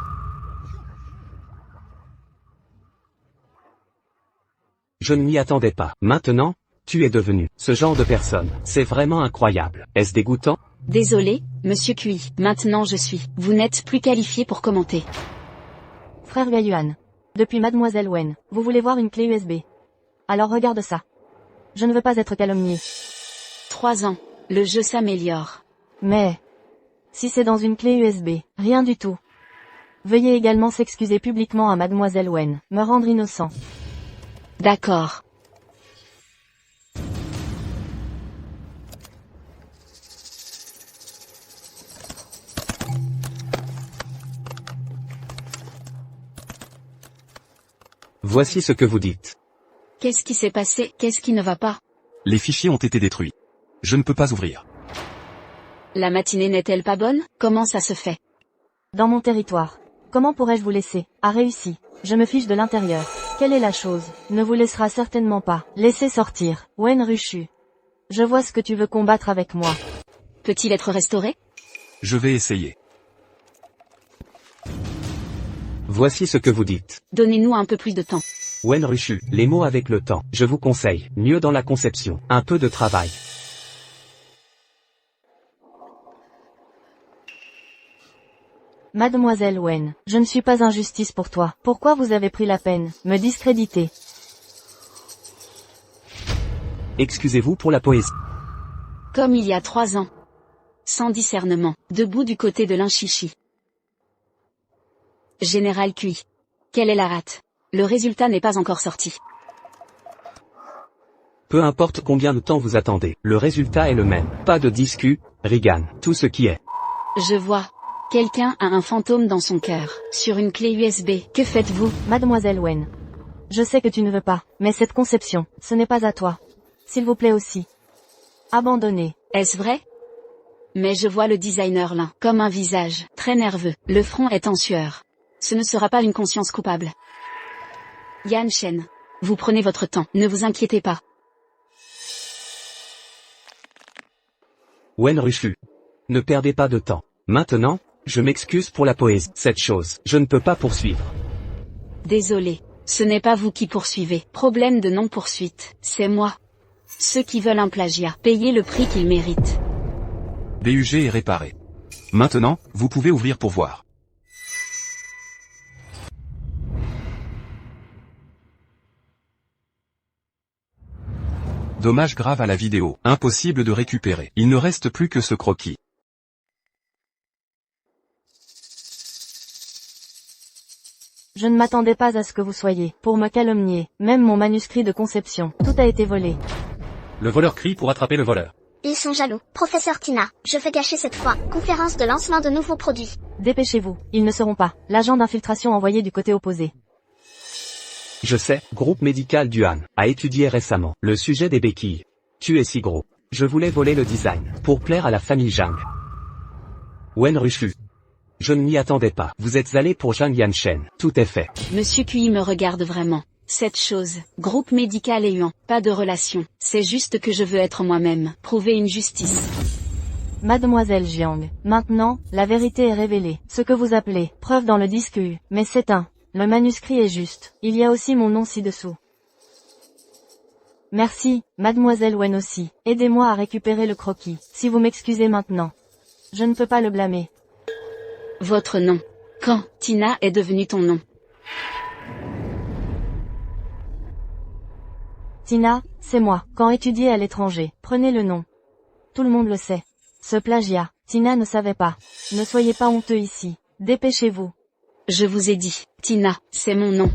Speaker 16: Je ne m'y attendais pas. Maintenant, tu es devenu ce genre de personne. C'est vraiment incroyable. Est-ce dégoûtant?
Speaker 15: Désolé, monsieur QI. Maintenant je suis. Vous n'êtes plus qualifié pour commenter.
Speaker 14: Frère Yuan. Depuis Mademoiselle Wen, vous voulez voir une clé USB. Alors regarde ça. Je ne veux pas être calomnié.
Speaker 15: 3 ans. Le jeu s'améliore.
Speaker 14: Mais si c'est dans une clé USB, rien du tout. Veuillez également s'excuser publiquement à Mademoiselle Wen, me rendre innocent.
Speaker 15: D'accord.
Speaker 16: Voici ce que vous dites.
Speaker 15: Qu'est-ce qui s'est passé? Qu'est-ce qui ne va pas?
Speaker 17: Les fichiers ont été détruits. Je ne peux pas ouvrir.
Speaker 15: La matinée n'est-elle pas bonne? Comment ça se fait?
Speaker 14: Dans mon territoire. Comment pourrais-je vous laisser? A réussi. Je me fiche de l'intérieur. Quelle est la chose? Ne vous laissera certainement pas. Laissez sortir. Wen Rushu. Je vois ce que tu veux combattre avec moi.
Speaker 15: Peut-il être restauré?
Speaker 17: Je vais essayer.
Speaker 16: Voici ce que vous dites.
Speaker 15: Donnez-nous un peu plus de temps.
Speaker 16: Wen Rushu, les mots avec le temps. Je vous conseille, mieux dans la conception, un peu de travail.
Speaker 14: Mademoiselle Wen, je ne suis pas injustice pour toi. Pourquoi vous avez pris la peine, me discréditer?
Speaker 16: Excusez-vous pour la poésie.
Speaker 15: Comme il y a 3 ans. Sans discernement, debout du côté de l'Inchichi. Général QI. Quelle est la rate? Le résultat n'est pas encore sorti.
Speaker 16: Peu importe combien de temps vous attendez, le résultat est le même. Pas de discu, Rigan, tout ce qui est.
Speaker 15: Je vois. Quelqu'un a un fantôme dans son cœur, sur une clé USB. Que faites-vous?
Speaker 14: Mademoiselle Wen. Je sais que tu ne veux pas, mais cette conception, ce n'est pas à toi. S'il vous plaît aussi. Abandonnez.
Speaker 15: Est-ce vrai? Mais je vois le designer Lin, comme un visage, très nerveux. Le front est en sueur. Ce ne sera pas une conscience coupable. Yan Shen. Vous prenez votre temps, ne vous inquiétez pas.
Speaker 16: Wen Rushu. Ne perdez pas de temps. Maintenant, je m'excuse pour la poésie. Cette chose, je ne peux pas poursuivre.
Speaker 15: Désolé. Ce n'est pas vous qui poursuivez. Problème de non-poursuite, c'est moi. Ceux qui veulent un plagiat, payez le prix qu'ils méritent.
Speaker 17: BUG est réparé. Maintenant, vous pouvez ouvrir pour voir. Dommage grave à la vidéo, impossible de récupérer. Il ne reste plus que ce croquis.
Speaker 14: Je ne m'attendais pas à ce que vous soyez, pour me calomnier, même mon manuscrit de conception, tout a été volé.
Speaker 18: Le voleur crie pour attraper le voleur.
Speaker 2: Ils sont jaloux. Professeur Tina, je fais gâcher cette fois. Conférence de lancement de nouveaux produits.
Speaker 14: Dépêchez-vous, ils ne seront pas. L'agent d'infiltration envoyé du côté opposé.
Speaker 16: Je sais, groupe médical d'Yuan a étudié récemment le sujet des béquilles. Tu es si gros. Je voulais voler le design, pour plaire à la famille Zhang. Wen Rushu. Je ne m'y attendais pas. Vous êtes allé pour Zhang Yanshen. Tout est fait.
Speaker 15: Monsieur Cui me regarde vraiment. Cette chose, groupe médical et Yuan, pas de relation. C'est juste que je veux être moi-même, prouver une justice.
Speaker 14: Mademoiselle Jiang, maintenant, la vérité est révélée. Ce que vous appelez, preuve dans le disque U, mais c'est le manuscrit est juste. Il y a aussi mon nom ci-dessous. Merci, Mademoiselle Wen aussi. Aidez-moi à récupérer le croquis, si vous m'excusez maintenant. Je ne peux pas le blâmer.
Speaker 15: Votre nom. Quand Tina est devenu ton nom?
Speaker 14: Tina, c'est moi, quand étudié à l'étranger, prenez le nom. Tout le monde le sait. Ce plagiat, Tina ne savait pas. Ne soyez pas honteux ici. Dépêchez-vous.
Speaker 15: Je vous ai dit, Tina, c'est mon nom.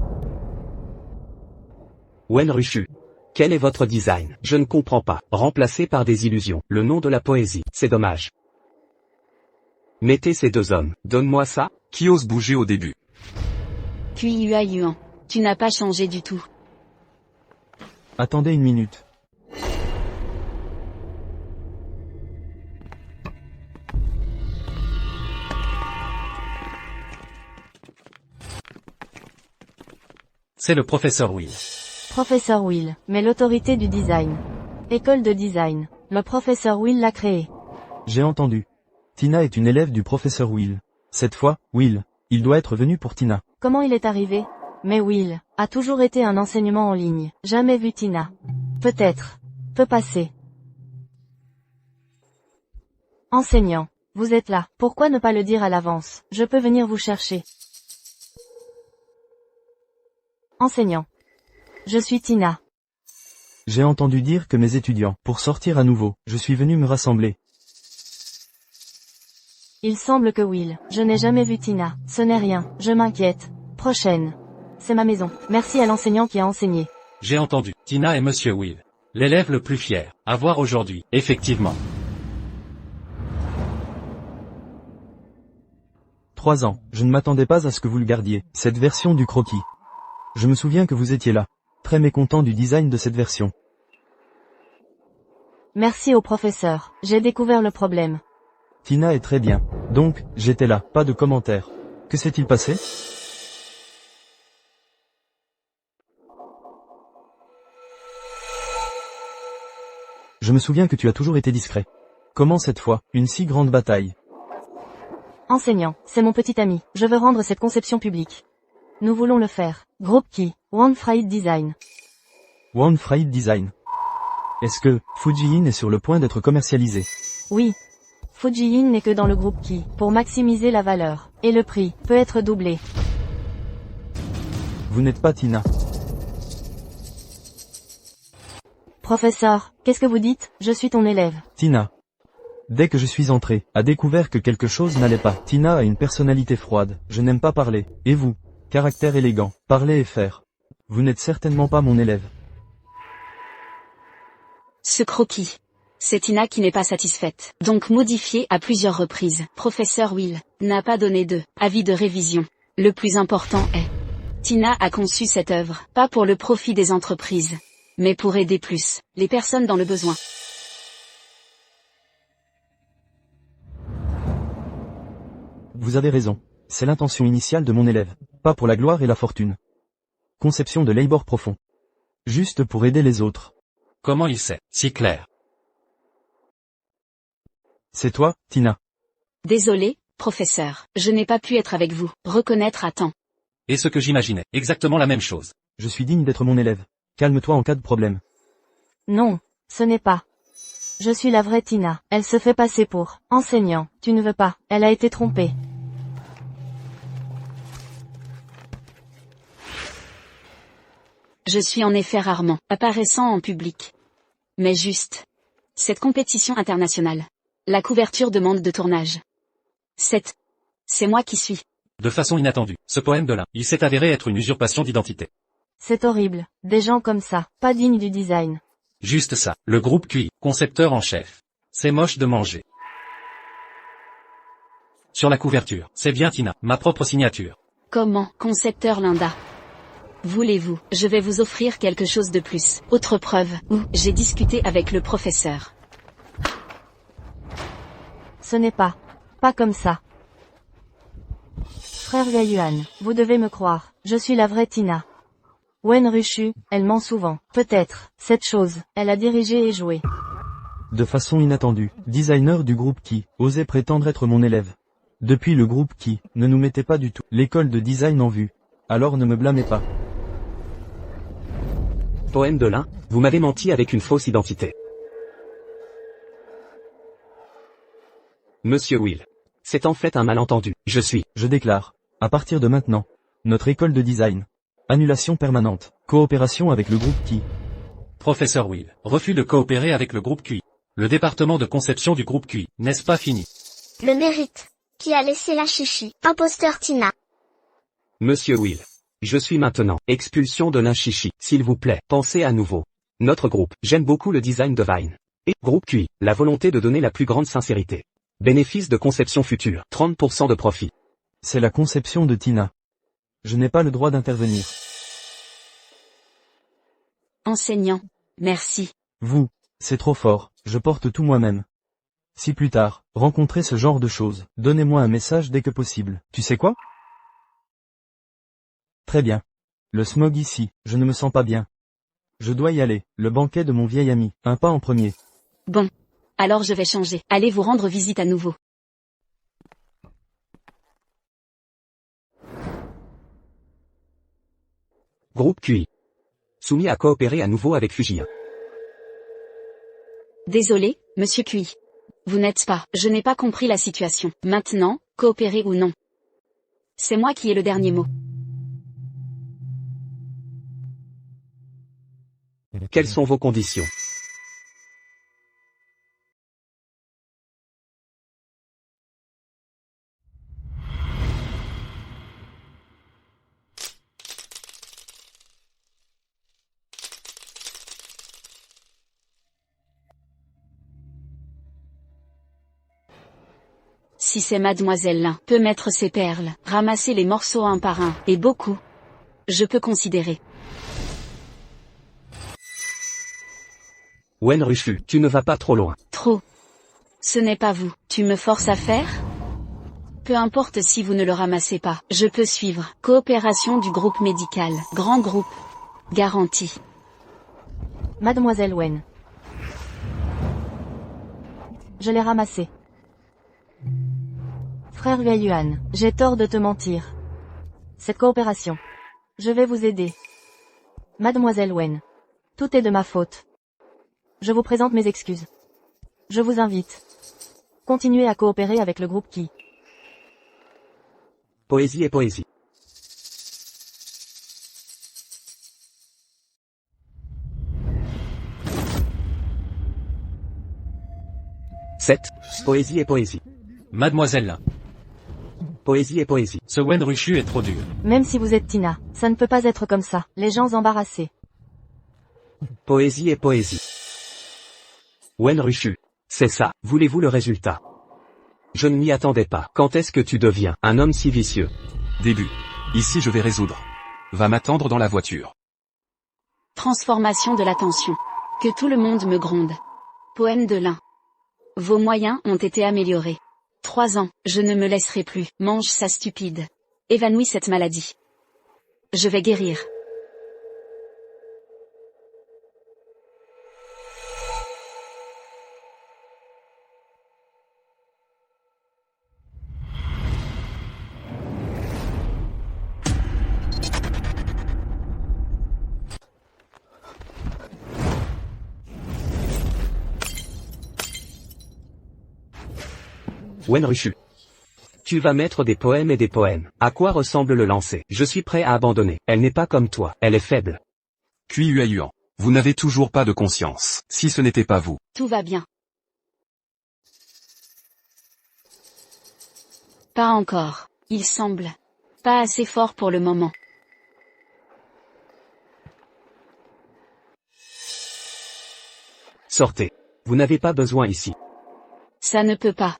Speaker 16: Wen Rushu. Quel est votre design? Je ne comprends pas. Remplacé par des illusions. Le nom de la poésie. C'est dommage. Mettez ces deux hommes. Donne-moi ça.
Speaker 17: Qui ose bouger au début?
Speaker 15: Cui Yuan. Tu n'as pas changé du tout.
Speaker 1: Attendez une minute.
Speaker 18: C'est le professeur Will.
Speaker 14: Professeur Will, mais l'autorité du design. École de design. Le professeur Will l'a créé.
Speaker 1: J'ai entendu. Tina est une élève du professeur Will. Cette fois, Will, il doit être venu pour Tina.
Speaker 14: Comment il est arrivé? Mais Will a toujours été un enseignement en ligne. Jamais vu Tina. Peut-être. Peut passer. Enseignant. Vous êtes là. Pourquoi ne pas le dire à l'avance? Je peux venir vous chercher. Enseignant. Je suis Tina.
Speaker 1: J'ai entendu dire que mes étudiants, pour sortir à nouveau, je suis venu me rassembler.
Speaker 14: Il semble que Will. Je n'ai jamais vu Tina. Ce n'est rien. Je m'inquiète. Prochaine. C'est ma maison. Merci à l'enseignant qui a enseigné.
Speaker 18: J'ai entendu. Tina et Monsieur Will. L'élève le plus fier. À voir aujourd'hui. Effectivement.
Speaker 1: 3 ans. Je ne m'attendais pas à ce que vous le gardiez. Cette version du croquis. Je me souviens que vous étiez là. Très mécontent du design de cette version.
Speaker 14: Merci au professeur. J'ai découvert le problème.
Speaker 1: Tina est très bien. Donc, j'étais là. Pas de commentaires. Que s'est-il passé? Je me souviens que tu as toujours été discret. Comment cette fois, une si grande bataille?
Speaker 14: Enseignant, c'est mon petit ami. Je veux rendre cette conception publique. Nous voulons le faire. Groupe Ki, One Fried Design.
Speaker 1: One Fried Design. Est-ce que Fujiin est sur le point d'être commercialisé?
Speaker 14: Oui. Fujiin n'est que dans le groupe Ki, pour maximiser la valeur. Et le prix peut être doublé.
Speaker 1: Vous n'êtes pas Tina.
Speaker 14: Professeur, qu'est-ce que vous dites? Je suis ton élève.
Speaker 1: Tina. Dès que je suis entré, a découvert que quelque chose n'allait pas. Tina a une personnalité froide, je n'aime pas parler. Et vous? Caractère élégant, parler et faire. Vous n'êtes certainement pas mon élève.
Speaker 15: Ce croquis. C'est Tina qui n'est pas satisfaite. Donc modifié à plusieurs reprises. Professeur Will n'a pas donné de avis de révision. Le plus important est, Tina a conçu cette œuvre, pas pour le profit des entreprises, mais pour aider plus les personnes dans le besoin.
Speaker 1: Vous avez raison. C'est l'intention initiale de mon élève. Pas pour la gloire et la fortune. Conception de labor profond. Juste pour aider les autres.
Speaker 18: Comment il sait? Si clair.
Speaker 1: C'est toi, Tina.
Speaker 15: Désolé, professeur. Je n'ai pas pu être avec vous. Reconnaître à temps.
Speaker 18: Et ce que j'imaginais. Exactement la même chose.
Speaker 1: Je suis digne d'être mon élève. Calme-toi en cas de problème.
Speaker 14: Non, ce n'est pas. Je suis la vraie Tina. Elle se fait passer pour enseignant. Tu ne veux pas. Elle a été trompée.
Speaker 15: Je suis en effet rarement apparaissant en public. Mais juste. Cette compétition internationale. La couverture demande de tournage. C'est moi qui suis.
Speaker 18: De façon inattendue, ce poème de l'un, il s'est avéré être une usurpation d'identité.
Speaker 14: C'est horrible, des gens comme ça, pas dignes du design.
Speaker 18: Juste ça, le groupe QI, concepteur en chef. C'est moche de manger. Sur la couverture, c'est bien Tina, ma propre signature.
Speaker 15: Comment, concepteur Linda? Voulez-vous, je vais vous offrir quelque chose de plus. Autre preuve, où j'ai discuté avec le professeur.
Speaker 14: Ce n'est pas comme ça. Frère Yuan, vous devez me croire, je suis la vraie Tina. Wen Rushu, elle ment souvent. Peut-être, cette chose, elle a dirigé et joué.
Speaker 1: De façon inattendue, designer du groupe qui osait prétendre être mon élève. Depuis le groupe qui ne nous mettait pas du tout l'école de design en vue. Alors ne me blâmez pas.
Speaker 16: Poème de l'un, vous m'avez menti avec une fausse identité. Monsieur Will. C'est en fait un malentendu,
Speaker 1: Je déclare, à partir de maintenant, notre école de design. Annulation permanente, coopération avec le groupe qui.
Speaker 18: Professeur Will, refus de coopérer avec le groupe QI. Le département de conception du groupe QI, n'est-ce pas fini?
Speaker 2: Le mérite. Qui a laissé la chichi? Imposteur Tina.
Speaker 16: Monsieur Will. Je suis maintenant, expulsion de l'inchichi, s'il vous plaît, pensez à nouveau. Notre groupe, j'aime beaucoup le design de Vine. Et, groupe QI, la volonté de donner la plus grande sincérité. Bénéfice de conception future, 30% de profit.
Speaker 1: C'est la conception de Tina. Je n'ai pas le droit d'intervenir.
Speaker 15: Enseignant. Merci.
Speaker 1: Vous, c'est trop fort, je porte tout moi-même. Si plus tard, rencontrez ce genre de choses, donnez-moi un message dès que possible. Tu sais quoi? Très bien. Le smog ici, je ne me sens pas bien. Je dois y aller, le banquet de mon vieil ami, un pas en premier.
Speaker 15: Bon. Alors je vais changer. Allez vous rendre visite à nouveau.
Speaker 16: Groupe QI. Soumis à coopérer à nouveau avec Fujien.
Speaker 15: Désolé, monsieur QI. Vous n'êtes pas, je n'ai pas compris la situation. Maintenant, coopérer ou non. C'est moi qui ai le dernier mot.
Speaker 16: Quelles sont vos conditions?
Speaker 15: Si c'est mademoiselle Lin peut mettre ses perles, ramasser les morceaux un par un, et beaucoup. Je peux considérer.
Speaker 16: Wen Rushu, tu ne vas pas trop loin.
Speaker 15: Trop. Ce n'est pas vous, tu me forces à faire? Peu importe si vous ne le ramassez pas, je peux suivre. Coopération du groupe médical, grand groupe. Garantie.
Speaker 14: Mademoiselle Wen. Je l'ai ramassé. Frère Yuan, j'ai tort de te mentir. Cette coopération. Je vais vous aider. Mademoiselle Wen. Tout est de ma faute. Je vous présente mes excuses. Je vous invite. Continuez à coopérer avec le groupe qui.
Speaker 16: Poésie et poésie. Poésie et poésie.
Speaker 18: Mademoiselle Lin.
Speaker 16: Poésie et poésie.
Speaker 18: Ce Wen Rushu est trop dur.
Speaker 14: Même si vous êtes Tina, ça ne peut pas être comme ça, les gens embarrassés.
Speaker 16: Poésie et poésie. Wen Rushu. C'est ça, voulez-vous le résultat? Je ne m'y attendais pas. Quand est-ce que tu deviens un homme si vicieux?
Speaker 17: Début. Ici je vais résoudre. Va m'attendre dans la voiture.
Speaker 15: Transformation de l'attention. Que tout le monde me gronde. Poème de Lin. Vos moyens ont été améliorés. 3 ans, je ne me laisserai plus. Mange ça stupide. Évanouis cette maladie. Je vais guérir.
Speaker 16: Wen Rushu. Tu vas mettre des poèmes et des poèmes. À quoi ressemble le lancer? Je suis prêt à abandonner. Elle n'est pas comme toi, elle est faible.
Speaker 17: QI Yuan. Vous n'avez toujours pas de conscience. si ce n'était pas vous.
Speaker 15: Tout va bien. Pas encore. Il semble. Pas assez fort pour le moment.
Speaker 16: Sortez. Vous n'avez pas besoin ici.
Speaker 15: Ça ne peut pas.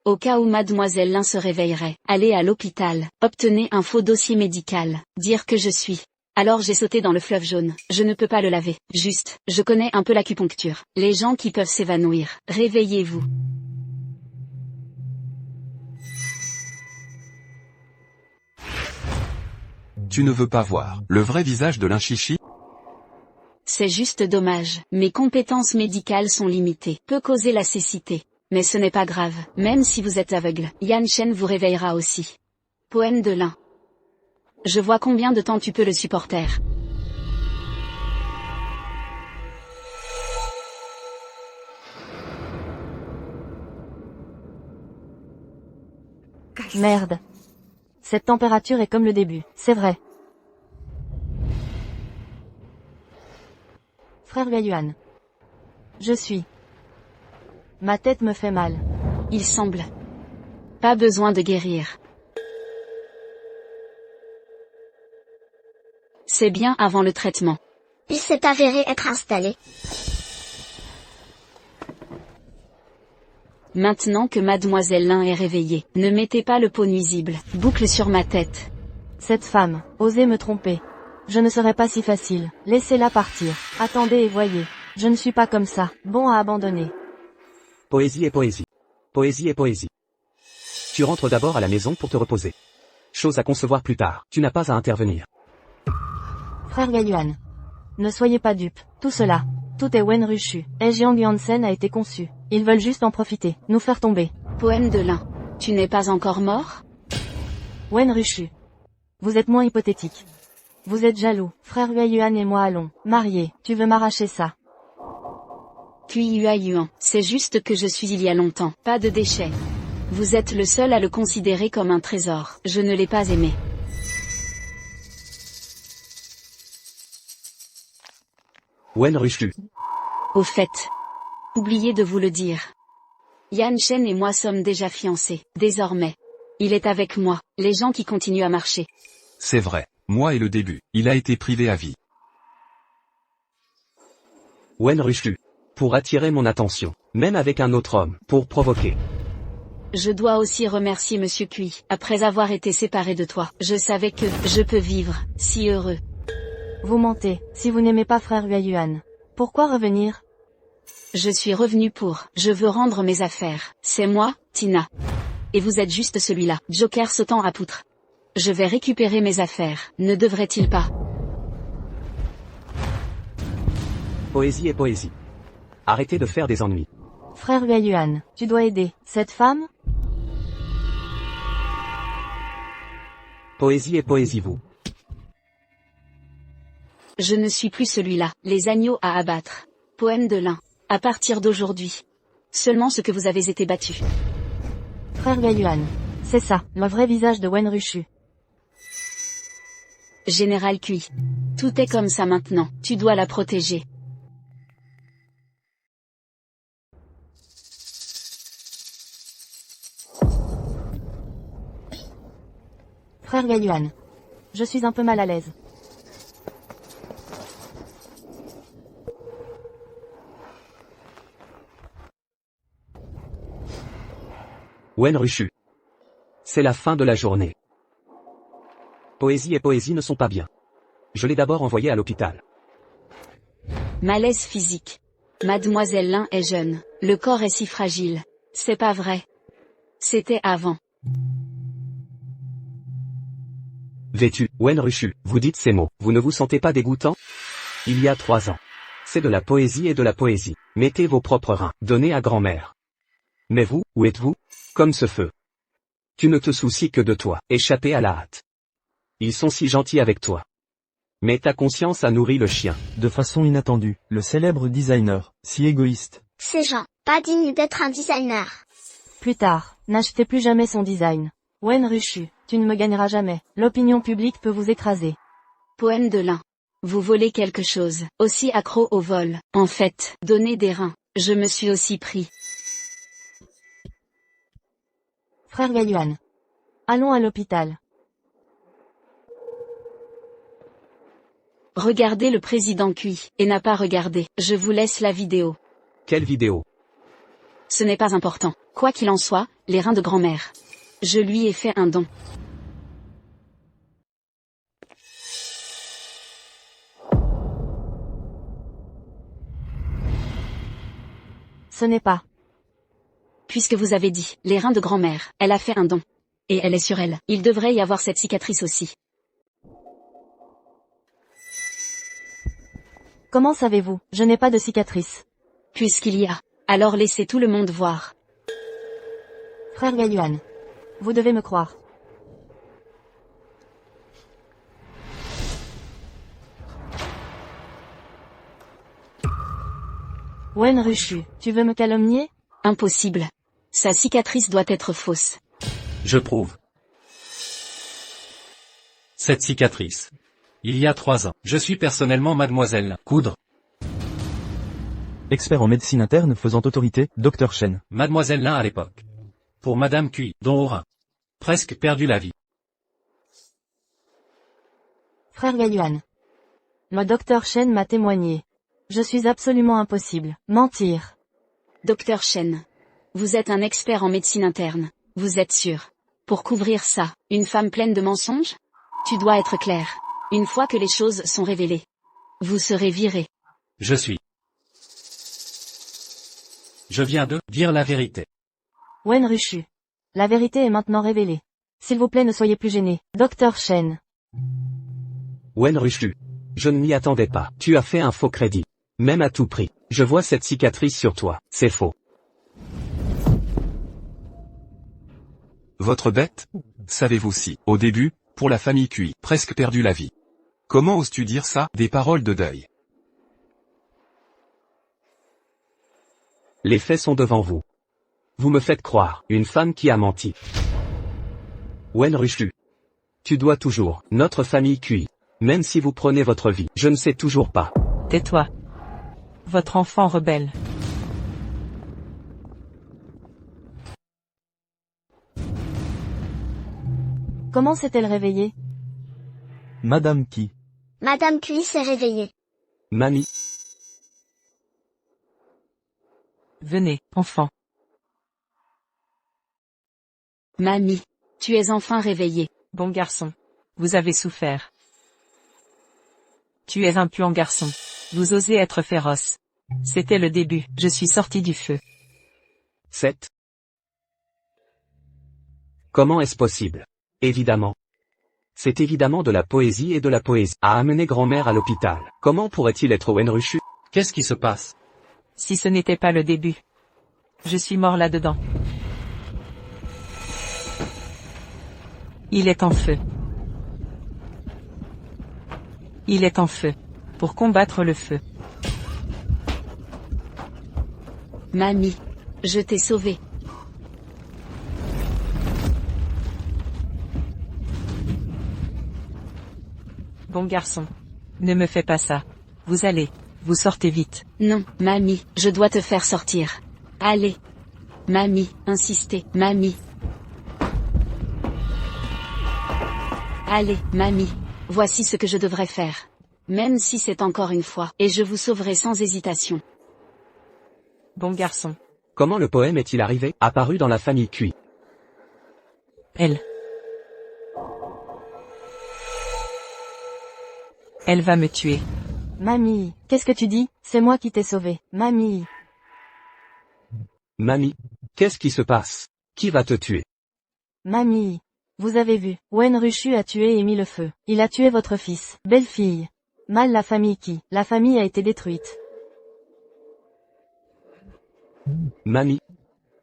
Speaker 15: Au cas où mademoiselle Lin se réveillerait, allez à l'hôpital, obtenez un faux dossier médical, dire que je suis. Alors j'ai sauté dans le fleuve jaune, je ne peux pas le laver. Juste, je connais un peu l'acupuncture. Les gens qui peuvent s'évanouir, réveillez-vous.
Speaker 17: Tu ne veux pas voir le vrai visage de l'Inchichi?
Speaker 15: C'est juste dommage. Mes compétences médicales sont limitées. Peut causer la cécité. Mais ce n'est pas grave. Même si vous êtes aveugle, Yan Shen vous réveillera aussi. Poème de Lin. Je vois combien de temps tu peux le supporter.
Speaker 14: Merde. Cette température est comme le début, c'est vrai. Frère Yuan. Je suis. Ma tête me fait mal.
Speaker 15: Il semble. Pas besoin de guérir. C'est bien avant le traitement.
Speaker 2: Il s'est avéré être installé.
Speaker 15: Maintenant que mademoiselle Lin est réveillée, ne mettez pas le pot nuisible. Boucle sur ma tête.
Speaker 14: Cette femme, osez me tromper. Je ne serai pas si facile. Laissez-la partir. Attendez et voyez. Je ne suis pas comme ça. Bon à abandonner.
Speaker 16: Poésie et poésie. Poésie et poésie. Tu rentres d'abord à la maison pour te reposer. Chose à concevoir plus tard. Tu n'as pas à intervenir.
Speaker 14: Frère Yuan. Ne soyez pas dupes. Tout cela. Tout est Wen Rushu. Et Jiang Yansen a été conçu. Ils veulent juste en profiter. Nous faire tomber.
Speaker 15: Poème de Lin. Tu n'es pas encore mort?
Speaker 14: Wen Rushu. Vous êtes moins hypothétique. Vous êtes jaloux. Frère Yuan et moi allons. Mariés. Tu veux m'arracher ça?
Speaker 15: Puis Yuan. C'est juste que je suis il y a longtemps. Pas de déchets. Vous êtes le seul à le considérer comme un trésor. Je ne l'ai pas aimé.
Speaker 16: Wen Rushu.
Speaker 15: Au fait. Oubliez de vous le dire. Yan Shen et moi sommes déjà fiancés. Désormais. Il est avec moi. Les gens qui continuent à marcher.
Speaker 17: C'est vrai. Moi et le début. Il a été privé à vie.
Speaker 16: Wen Rushu. Pour attirer mon attention. Même avec un autre homme. Pour provoquer.
Speaker 15: Je dois aussi remercier Monsieur Cui. Après avoir été séparé de toi, je savais que je peux vivre, si heureux.
Speaker 14: Vous mentez, si vous n'aimez pas frère Yuan. Pourquoi revenir?
Speaker 15: Je suis revenu pour, je veux rendre mes affaires. C'est moi, Tina. Et vous êtes juste celui-là, Joker sautant à poutre. Je vais récupérer mes affaires, ne devrait-il pas?
Speaker 16: Poésie et poésie. Arrêtez de faire des ennuis.
Speaker 14: Frère Yuan, tu dois aider cette femme?
Speaker 16: Poésie et poésie vous.
Speaker 15: Je ne suis plus celui-là, les agneaux à abattre. Poème de Lin. À partir d'aujourd'hui. Seulement ce que vous avez été battu.
Speaker 14: Frère Yuan. C'est ça, le vrai visage de Wen Rushu.
Speaker 15: Général Cui. Tout est comme ça maintenant, tu dois la protéger.
Speaker 14: Frère Yuan. Je suis un peu mal à l'aise.
Speaker 16: Wen Rushu. C'est la fin de la journée. Poésie et poésie ne sont pas bien. Je l'ai d'abord envoyé à l'hôpital.
Speaker 15: Malaise physique. Mademoiselle Lin est jeune. Le corps est si fragile. C'est pas vrai. C'était avant.
Speaker 16: Vêtu, Wen Rushu, vous dites ces mots. Vous ne vous sentez pas dégoûtant? Il y a 3 ans. C'est de la poésie et de la poésie. Mettez vos propres reins. Donnez à grand-mère. Mais vous, où êtes-vous? Comme ce feu. Tu ne te soucies que de toi, échappé à la hâte. Ils sont si gentils avec toi. Mais ta conscience a nourri le chien.
Speaker 1: De façon inattendue, le célèbre designer, si égoïste.
Speaker 2: Ces gens, pas dignes d'être un designer.
Speaker 14: Plus tard, n'achetez plus jamais son design. Wen Rushu, tu ne me gagneras jamais. L'opinion publique peut vous écraser.
Speaker 15: Poème de Lin. Vous volez quelque chose, aussi accro au vol. En fait, donnez des reins. Je me suis aussi pris.
Speaker 14: Frère Yuan. Allons à l'hôpital.
Speaker 15: Regardez le président cuit, et n'a pas regardé. Je vous laisse la vidéo.
Speaker 16: Quelle vidéo?
Speaker 15: Ce n'est pas important. Quoi qu'il en soit, les reins de grand-mère. Je lui ai fait un don.
Speaker 14: Ce n'est pas.
Speaker 15: Puisque vous avez dit, les reins de grand-mère, elle a fait un don. Et elle est sur elle. Il devrait y avoir cette cicatrice aussi.
Speaker 14: Comment savez-vous? Je n'ai pas de cicatrice.
Speaker 15: Puisqu'il y a. Alors laissez tout le monde voir.
Speaker 14: Frère Yuan. Vous devez me croire. Wen Rushu, tu veux me calomnier?
Speaker 15: Impossible. Sa cicatrice doit être fausse.
Speaker 18: Je prouve. Cette cicatrice. Il y a 3 ans, je suis personnellement mademoiselle Coudre.
Speaker 1: Expert en médecine interne faisant autorité, Dr Shen.
Speaker 18: Mademoiselle Lin à l'époque. Pour Madame Cui, dont au rein. Presque perdu la vie.
Speaker 14: Frère Yuan. Le docteur Shen m'a témoigné. Je suis absolument impossible. Mentir.
Speaker 15: Docteur Shen. Vous êtes un expert en médecine interne. Vous êtes sûr. Pour couvrir ça, une femme pleine de mensonges? Tu dois être clair. Une fois que les choses sont révélées. Vous serez viré.
Speaker 18: Je viens de dire la vérité.
Speaker 14: Wen Rushu. La vérité est maintenant révélée. S'il vous plaît, ne soyez plus gêné. Docteur Shen.
Speaker 16: Wen Rushu. Je ne m'y attendais pas. Tu as fait un faux crédit. Même à tout prix. Je vois cette cicatrice sur toi. C'est faux.
Speaker 17: Votre bête? Savez-vous si, au début, pour la famille Cui, presque perdu la vie. Comment oses-tu dire ça? Des paroles de deuil.
Speaker 16: Les faits sont devant vous. Vous me faites croire, une femme qui a menti. Wen Rushu. Tu dois toujours, notre famille Cui. Même si vous prenez votre vie, je ne sais toujours pas.
Speaker 19: Tais-toi. Votre enfant rebelle.
Speaker 14: Comment s'est-elle réveillée?
Speaker 1: Madame qui?
Speaker 2: Madame Cui s'est réveillée.
Speaker 16: Mamie.
Speaker 19: Venez, enfant.
Speaker 15: Mamie. Tu es enfin réveillée.
Speaker 19: Bon garçon. Vous avez souffert. Tu es un puant garçon. Vous osez être féroce. C'était le début. Je suis sorti du feu.
Speaker 16: 7. Comment est-ce possible? Évidemment. C'est évidemment de la poésie et de la poésie. A amené grand-mère à l'hôpital. Comment pourrait-il être Wen Rushu?
Speaker 18: Qu'est-ce qui se passe?
Speaker 19: Si ce n'était pas le début. Je suis mort là-dedans. Il est en feu. Il est en feu. Pour combattre le feu.
Speaker 15: Mamie. Je t'ai sauvée.
Speaker 19: Bon garçon. Ne me fais pas ça. Vous allez. Vous sortez vite.
Speaker 15: Non, mamie, je dois te faire sortir. Allez. Mamie, insistez. Mamie. Allez, mamie. Voici ce que je devrais faire. Même si c'est encore une fois, et je vous sauverai sans hésitation.
Speaker 19: Bon garçon.
Speaker 16: Comment le poème est-il arrivé, apparu dans la famille Cui?
Speaker 19: Elle va me tuer.
Speaker 14: Mamie, qu'est-ce que tu dis? C'est moi qui t'ai sauvé. Mamie.
Speaker 16: Mamie. Qu'est-ce qui se passe? Qui va te tuer?
Speaker 14: Mamie. Vous avez vu, Wen Rushu a tué et mis le feu. Il a tué votre fils, belle-fille. Mal la famille qui, la famille a été détruite.
Speaker 16: Mamie.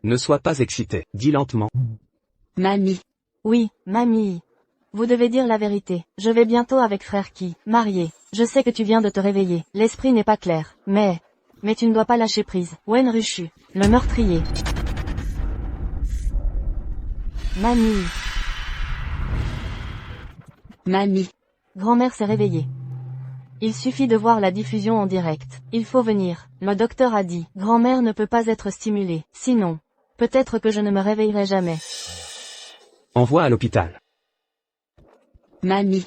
Speaker 16: Ne sois pas excitée, dis lentement.
Speaker 15: Mamie.
Speaker 14: Oui, mamie. Vous devez dire la vérité. Je vais bientôt avec frère qui, marié. Je sais que tu viens de te réveiller. L'esprit n'est pas clair. Mais tu ne dois pas lâcher prise. Wen Rushu, le meurtrier. Mamie.
Speaker 15: Mamie.
Speaker 14: Grand-mère s'est réveillée. Il suffit de voir la diffusion en direct. Il faut venir. Le docteur a dit. Grand-mère ne peut pas être stimulée. Sinon, peut-être que je ne me réveillerai jamais.
Speaker 16: Envoie à l'hôpital.
Speaker 15: Mamie.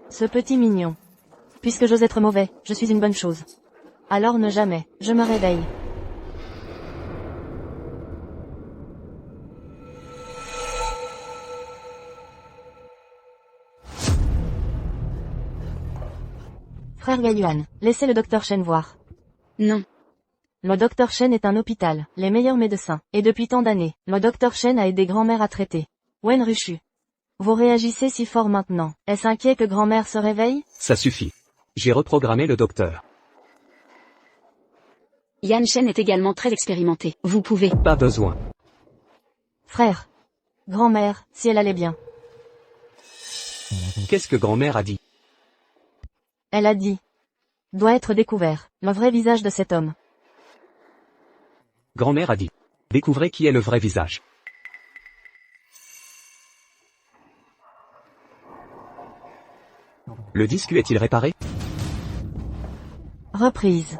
Speaker 14: Ce petit mignon. Puisque j'ose être mauvais, je suis une bonne chose. Alors ne jamais. Je me réveille. Frère Gaïuan, laissez le docteur Shen voir.
Speaker 15: Non.
Speaker 14: Le docteur Shen est un hôpital, les meilleurs médecins, et depuis tant d'années, le docteur Shen a aidé grand-mère à traiter. Wen Rushu. Vous réagissez si fort maintenant, est-ce inquiet que grand-mère se réveille?
Speaker 16: Ça suffit. J'ai reprogrammé le docteur.
Speaker 15: Yan Shen est également très expérimenté. Vous pouvez.
Speaker 16: Pas besoin.
Speaker 14: Frère. Grand-mère, si elle allait bien.
Speaker 16: Qu'est-ce que grand-mère a dit?
Speaker 14: Elle a dit. Doit être découvert, le vrai visage de cet homme.
Speaker 16: Grand-mère a dit. Découvrez qui est le vrai visage. Le disque est-il réparé?
Speaker 14: Reprise.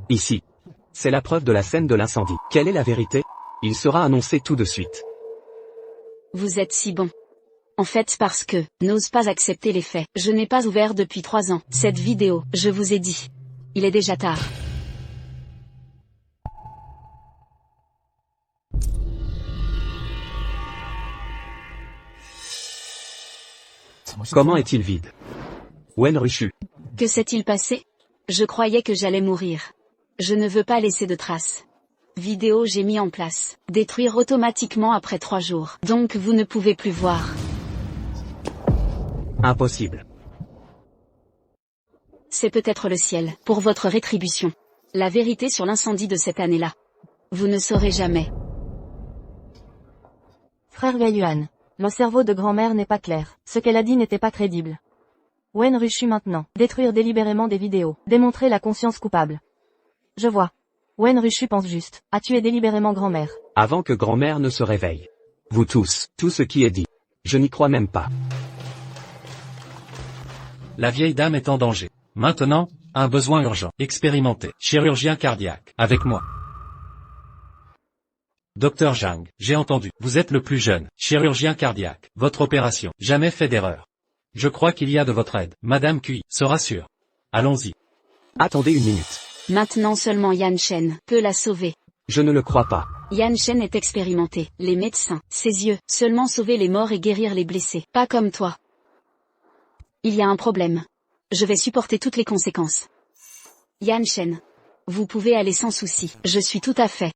Speaker 16: Ici. C'est la preuve de la scène de l'incendie. Quelle est la vérité? Il sera annoncé tout de suite.
Speaker 15: Vous êtes si bon. En fait parce que, n'ose pas accepter les faits. Je n'ai pas ouvert depuis 3 ans. Cette vidéo, je vous ai dit. Il est déjà tard.
Speaker 16: Comment est-il vide? Wen Rushu.
Speaker 15: Que s'est-il passé? Je croyais que j'allais mourir. Je ne veux pas laisser de traces. Vidéo j'ai mis en place. Détruire automatiquement après 3 jours. Donc vous ne pouvez plus voir.
Speaker 16: Impossible.
Speaker 15: C'est peut-être le ciel, pour votre rétribution. La vérité sur l'incendie de cette année-là. Vous ne saurez jamais.
Speaker 14: Frère Gaïuan. Le cerveau de grand-mère n'est pas clair. Ce qu'elle a dit n'était pas crédible. Wen Rushu maintenant. Détruire délibérément des vidéos. Démontrer la conscience coupable. Je vois. Wen Rushu pense juste. A tué délibérément grand-mère.
Speaker 16: Avant que grand-mère ne se réveille. Vous tous, tout ce qui est dit. Je n'y crois même pas.
Speaker 18: La vieille dame est en danger. Maintenant, un besoin urgent. Expérimenté. Chirurgien cardiaque. Avec moi. Docteur Zhang, j'ai entendu. Vous êtes le plus jeune. Chirurgien cardiaque. Votre opération. Jamais fait d'erreur. Je crois qu'il y a de votre aide. Madame Cui se rassure. Allons-y.
Speaker 16: Attendez une minute.
Speaker 15: Maintenant seulement Yan Shen peut la sauver.
Speaker 16: Je ne le crois pas.
Speaker 15: Yan Shen est expérimenté. Les médecins, ses yeux, seulement sauver les morts et guérir les blessés. Pas comme toi. Il y a un problème. Je vais supporter toutes les conséquences. Yan Shen. Vous pouvez aller sans souci. Je suis tout à fait.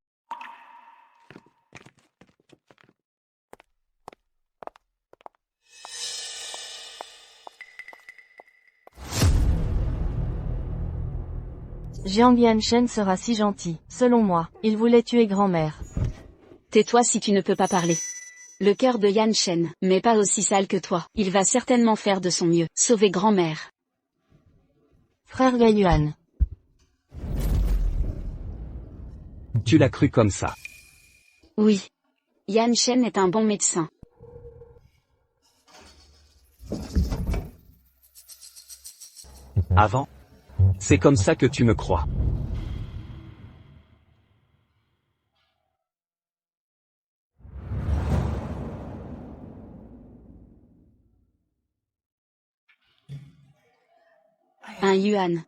Speaker 14: Jiang Yanshen sera si gentil. Selon moi, il voulait tuer grand-mère.
Speaker 15: Tais-toi si tu ne peux pas parler. Le cœur de Yan Shen, mais pas aussi sale que toi. Il va certainement faire de son mieux. Sauver grand-mère.
Speaker 14: Frère Gaïuan.
Speaker 16: Tu l'as cru comme ça?
Speaker 15: Oui. Yan Shen est un bon médecin.
Speaker 16: Avant? C'est comme ça que tu me crois.
Speaker 15: Un Yuan.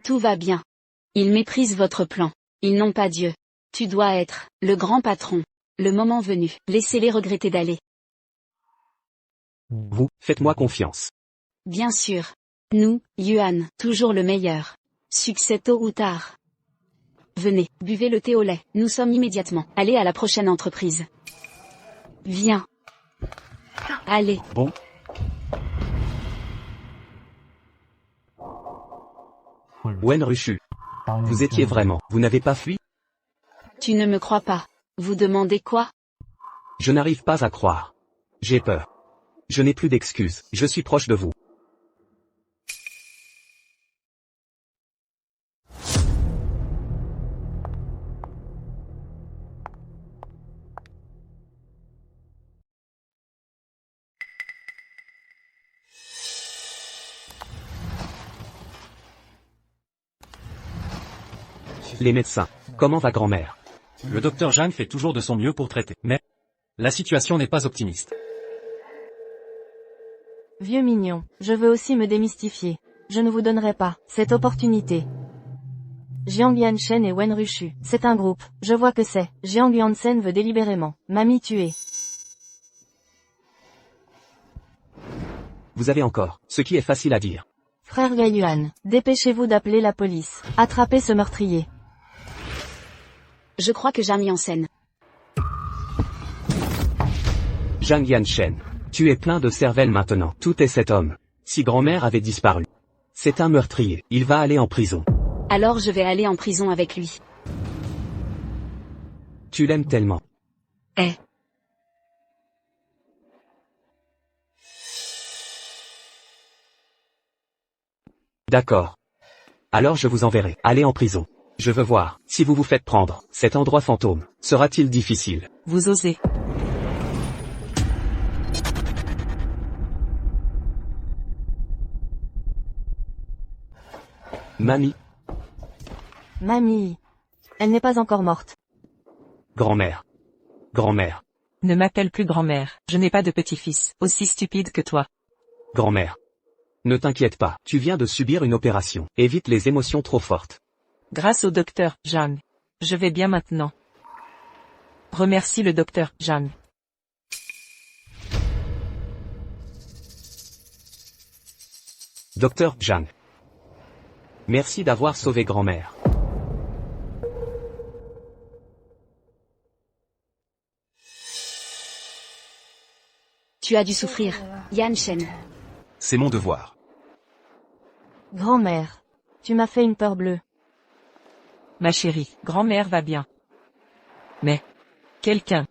Speaker 15: Tout va bien. Ils méprisent votre plan. Ils n'ont pas Dieu. Tu dois être le grand patron. Le moment venu, laissez-les regretter d'aller.
Speaker 16: Vous, faites-moi confiance.
Speaker 15: Bien sûr. Nous, Yuan, toujours le meilleur. Succès tôt ou tard. Venez, buvez le thé au lait. Nous sommes immédiatement. Allez à la prochaine entreprise. Viens. Allez.
Speaker 16: Bon. Wen Rushu. Vous étiez vraiment. Vous n'avez pas fui?
Speaker 15: Tu ne me crois pas. Vous demandez quoi?
Speaker 16: Je n'arrive pas à croire. J'ai peur. Je n'ai plus d'excuses. Je suis proche de vous. Les médecins. Comment va grand-mère?
Speaker 18: Le docteur Jeanne fait toujours de son mieux pour traiter, mais la situation n'est pas optimiste.
Speaker 14: Vieux mignon, je veux aussi me démystifier. Je ne vous donnerai pas cette opportunité. Jiang Yanchen et Wen Rushu, c'est un groupe, je vois que c'est. Jiang Yanchen veut délibérément Mamie tuer.
Speaker 16: Vous avez encore, ce qui est facile à dire.
Speaker 14: Frère Yuan, dépêchez-vous d'appeler la police. Attrapez ce meurtrier.
Speaker 15: Je crois que Jiang Yanchen.
Speaker 16: Jiang Yanchen. Tu es plein de cervelle maintenant. Tout est cet homme. Si grand-mère avait disparu. C'est un meurtrier. Il va aller en prison.
Speaker 15: Alors je vais aller en prison avec lui.
Speaker 16: Tu l'aimes tellement.
Speaker 15: Eh.
Speaker 16: D'accord. Alors je vous enverrai. Allez en prison. Je veux voir, si vous vous faites prendre, cet endroit fantôme, sera-t-il difficile?
Speaker 19: Vous osez.
Speaker 16: Mamie.
Speaker 14: Mamie. Elle n'est pas encore morte.
Speaker 16: Grand-mère. Grand-mère.
Speaker 19: Ne m'appelle plus grand-mère, je n'ai pas de petit-fils, aussi stupide que toi.
Speaker 16: Grand-mère. Ne t'inquiète pas, tu viens de subir une opération. Évite les émotions trop fortes.
Speaker 19: Grâce au docteur Zhang. Je vais bien maintenant. Remercie le docteur Zhang.
Speaker 16: Docteur Zhang. Merci d'avoir sauvé grand-mère.
Speaker 15: Tu as dû souffrir, Yanchen.
Speaker 17: C'est mon devoir.
Speaker 14: Grand-mère. Tu m'as fait une peur bleue.
Speaker 19: Ma chérie, grand-mère va bien. Mais, quelqu'un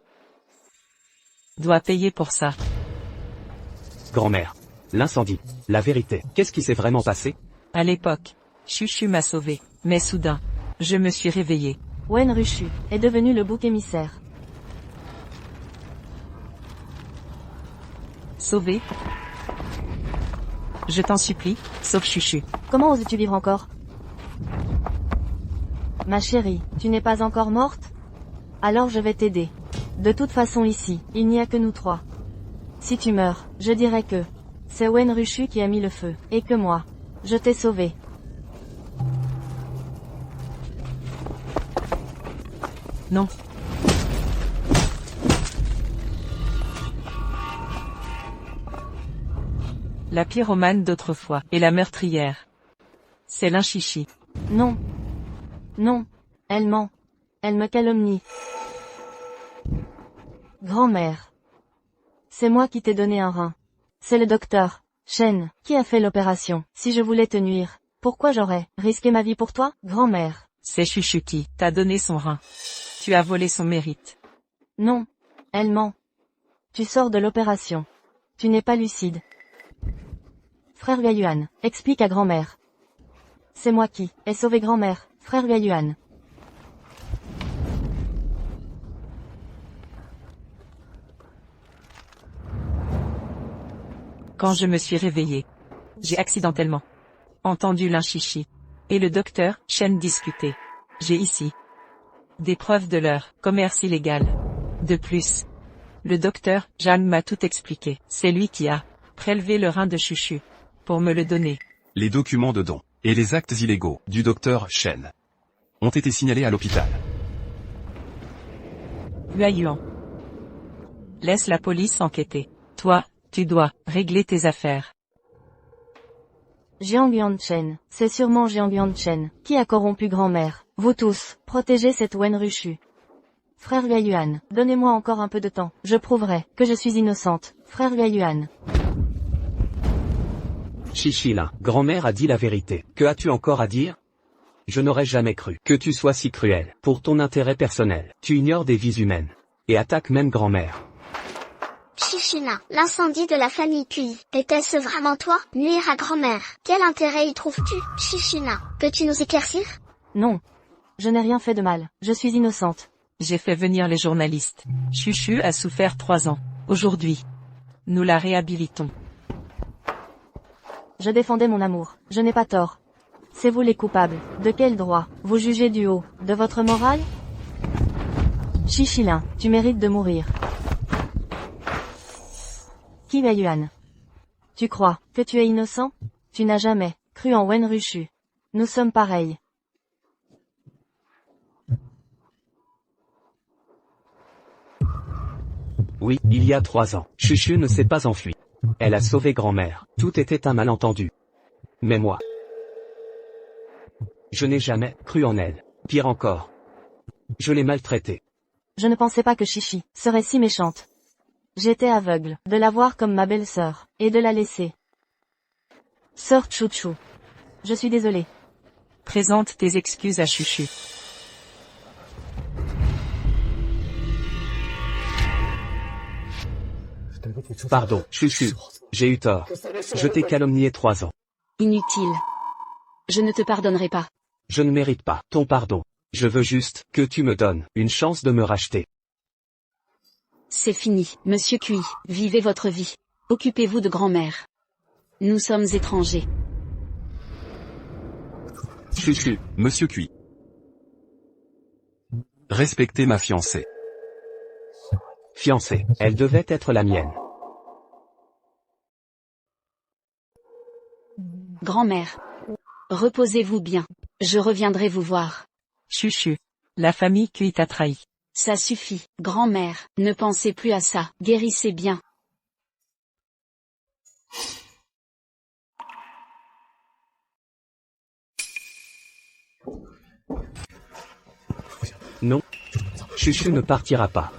Speaker 19: doit payer pour ça.
Speaker 16: Grand-mère. L'incendie. La vérité. Qu'est-ce qui s'est vraiment passé?
Speaker 19: À l'époque, Chuchu m'a sauvé, mais soudain, je me suis réveillée.
Speaker 14: Wen Rushu est devenu le bouc émissaire.
Speaker 19: Sauvé? Je t'en supplie, sauve Chuchu.
Speaker 14: Comment oses-tu vivre encore? Ma chérie, tu n'es pas encore morte? Alors je vais t'aider. De toute façon ici, il n'y a que nous trois. Si tu meurs, je dirai que c'est Wen Rushu qui a mis le feu, et que moi, je t'ai sauvé.
Speaker 19: Non. La pyromane d'autrefois, et la meurtrière. C'est l'Inchichi.
Speaker 14: Non. Non. Elle ment. Elle me calomnie. Grand-mère. C'est moi qui t'ai donné un rein. C'est le docteur Shen qui a fait l'opération. Si je voulais te nuire, pourquoi j'aurais risqué ma vie pour toi, grand-mère?
Speaker 19: C'est Chuchu qui t'a donné son rein. Tu as volé son mérite.
Speaker 14: Non. Elle ment. Tu sors de l'opération. Tu n'es pas lucide. Frère Yuan, explique à grand-mère. C'est moi qui ai sauvé grand-mère, frère Yuan.
Speaker 19: Quand je me suis réveillée, j'ai accidentellement entendu l'Inchichi et le docteur Shen discuter. J'ai ici des preuves de leur commerce illégal. De plus, le docteur Zhang m'a tout expliqué. C'est lui qui a prélevé le rein de Chuchu pour me le donner.
Speaker 17: Les documents de don et les actes illégaux du docteur Shen ont été signalés à l'hôpital.
Speaker 19: Yuan. Laisse la police enquêter. Toi, tu dois régler tes affaires.
Speaker 14: Jiang Yanchen, c'est sûrement Jiang Yanchen qui a corrompu grand-mère. Vous tous, protégez cette Wen Rushu. Frère Yuan, donnez-moi encore un peu de temps. Je prouverai que je suis innocente. Frère Yuan.
Speaker 16: Chichilin, grand-mère a dit la vérité. Que as-tu encore à dire? Je n'aurais jamais cru que tu sois si cruel. Pour ton intérêt personnel, tu ignores des vies humaines. Et attaques même grand-mère.
Speaker 2: Chichina, l'incendie de la famille Cui, était-ce vraiment toi? Nuire à grand-mère, quel intérêt y trouves-tu? Chichina, peux-tu nous éclaircir?
Speaker 14: Non. Je n'ai rien fait de mal, je suis innocente.
Speaker 19: J'ai fait venir les journalistes. Chuchu a souffert 3 ans. Aujourd'hui, nous la réhabilitons.
Speaker 14: Je défendais mon amour, je n'ai pas tort. C'est vous les coupables. De quel droit? Vous jugez du haut de votre morale? Chichilin, tu mérites de mourir. Qui va Yuan? Tu crois que tu es innocent? Tu n'as jamais cru en Wen Rushu. Nous sommes pareils.
Speaker 16: Oui, il y a 3 ans, Chuchu ne s'est pas enfuie. Elle a sauvé grand-mère. Tout était un malentendu. Mais moi, je n'ai jamais cru en elle. Pire encore, je l'ai maltraitée.
Speaker 14: Je ne pensais pas que Chichi serait si méchante. J'étais aveugle de la voir comme ma belle-sœur, et de la laisser. Sœur Chouchou. Je suis désolée.
Speaker 19: Présente tes excuses à Chuchu.
Speaker 16: Pardon, Chuchu. J'ai eu tort. Je t'ai calomnié 3 ans.
Speaker 15: Inutile. Je ne te pardonnerai pas.
Speaker 16: Je ne mérite pas ton pardon. Je veux juste que tu me donnes une chance de me racheter.
Speaker 15: C'est fini, Monsieur Cui. Vivez votre vie. Occupez-vous de grand-mère. Nous sommes étrangers.
Speaker 17: Chuchu, Monsieur Cui. Respectez ma fiancée.
Speaker 16: Fiancée, elle devait être la mienne.
Speaker 15: Grand-mère. Reposez-vous bien. Je reviendrai vous voir.
Speaker 19: Chuchu. La famille Cui t'a trahi.
Speaker 15: Ça suffit, grand-mère. Ne pensez plus à ça. Guérissez bien.
Speaker 16: Non. Chuchu ne partira pas.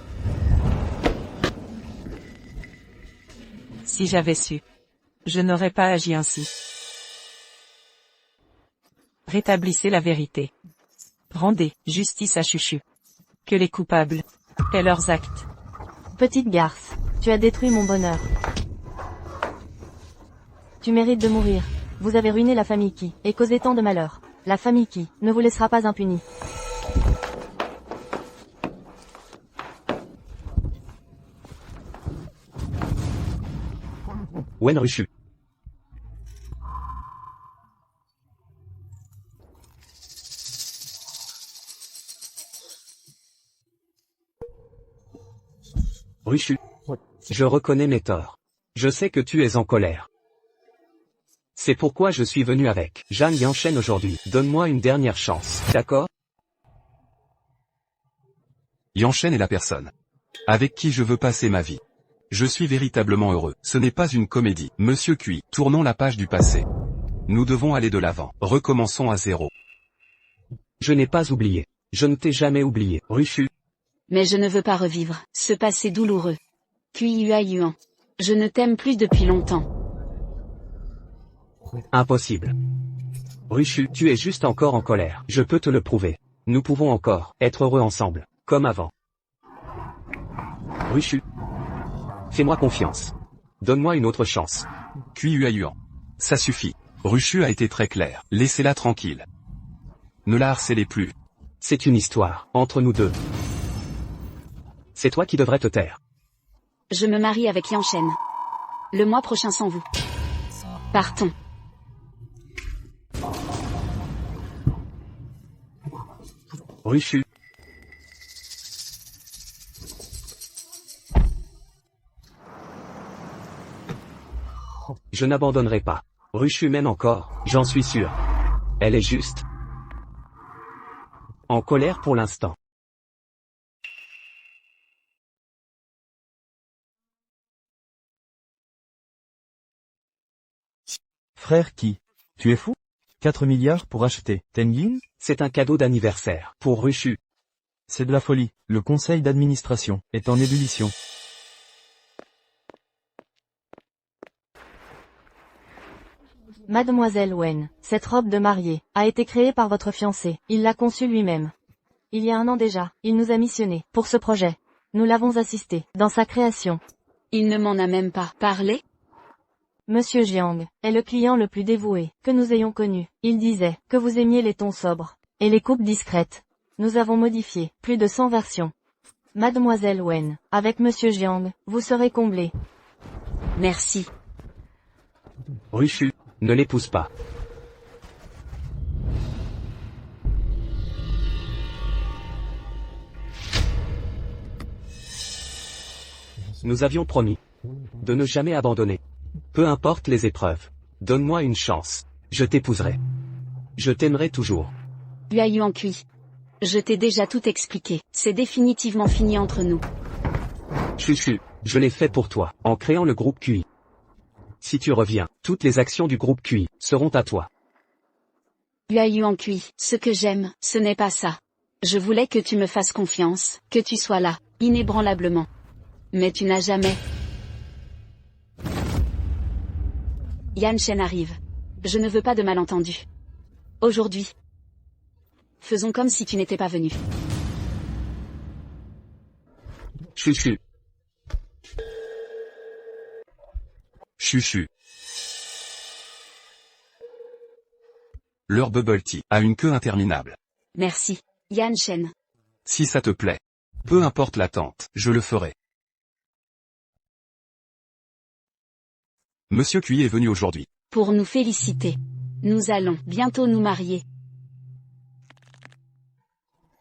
Speaker 19: Si j'avais su, je n'aurais pas agi ainsi. Rétablissez la vérité. Rendez justice à Chuchu. Que les coupables aient leurs actes.
Speaker 14: Petite garce, tu as détruit mon bonheur. Tu mérites de mourir. Vous avez ruiné la famille Qui et causé tant de malheur. La famille Qui ne vous laissera pas impunis.
Speaker 16: Wen Rushu. Rushu. Je reconnais mes torts. Je sais que tu es en colère. C'est pourquoi je suis venu avec Jeanne Yanchen aujourd'hui. Donne-moi une dernière chance, d'accord?
Speaker 17: Yanchen est la personne avec qui je veux passer ma vie. Je suis véritablement heureux. Ce n'est pas une comédie. Monsieur Cui, tournons la page du passé. Nous devons aller de l'avant. Recommençons à zéro.
Speaker 16: Je n'ai pas oublié. Je ne t'ai jamais oublié, Rushu.
Speaker 15: Mais je ne veux pas revivre ce passé douloureux. Cui Yua Yuan. Je ne t'aime plus depuis longtemps.
Speaker 16: Impossible. Rushu, tu es juste encore en colère. Je peux te le prouver. Nous pouvons encore être heureux ensemble, comme avant. Rushu. Fais-moi confiance. Donne-moi une autre chance.
Speaker 17: Cui Yuan. Ça suffit. Rushu a été très clair. Laissez-la tranquille. Ne la harcelez plus.
Speaker 16: C'est une histoire entre nous deux. C'est toi qui devrais te taire.
Speaker 15: Je me marie avec Yanchen. Le mois prochain sans vous. Partons.
Speaker 16: Rushu. Je n'abandonnerai pas. Rushu m'aime encore, j'en suis sûr. Elle est juste en colère pour l'instant.
Speaker 1: Frère Qui? Tu es fou? 4 milliards pour acheter Tengying?
Speaker 16: C'est un cadeau d'anniversaire pour Rushu.
Speaker 1: C'est de la folie. Le conseil d'administration est en ébullition.
Speaker 14: Mademoiselle Wen, cette robe de mariée a été créée par votre fiancé. Il l'a conçue lui-même. Il y a 1 an déjà, il nous a missionnés pour ce projet. Nous l'avons assisté dans sa création.
Speaker 15: Il ne m'en a même pas parlé?
Speaker 14: Monsieur Jiang est le client le plus dévoué que nous ayons connu. Il disait que vous aimiez les tons sobres et les coupes discrètes. Nous avons modifié plus de 100 versions. Mademoiselle Wen, avec Monsieur Jiang, vous serez comblée.
Speaker 15: Merci.
Speaker 16: Rushu, ne l'épouse pas. Nous avions promis de ne jamais abandonner. Peu importe les épreuves. Donne-moi une chance. Je t'épouserai. Je t'aimerai toujours.
Speaker 15: Yuan Kui. Je t'ai déjà tout expliqué. C'est définitivement fini entre nous.
Speaker 16: Chuchu, je l'ai fait pour toi, en créant le groupe QI. Si tu reviens, toutes les actions du groupe QI seront à toi.
Speaker 15: Yuan Kui, ce que j'aime, ce n'est pas ça. Je voulais que tu me fasses confiance, que tu sois là, inébranlablement. Mais tu n'as jamais. Yan Shen arrive. Je ne veux pas de malentendu. Aujourd'hui. Faisons comme si tu n'étais pas venu.
Speaker 16: Chuchu.
Speaker 17: Chuchu. Leur bubble tea a une queue interminable.
Speaker 15: Merci, Yan Shen.
Speaker 17: Si ça te plaît. Peu importe l'attente, je le ferai. Monsieur Kui est venu aujourd'hui.
Speaker 15: Pour nous féliciter. Nous allons bientôt nous marier.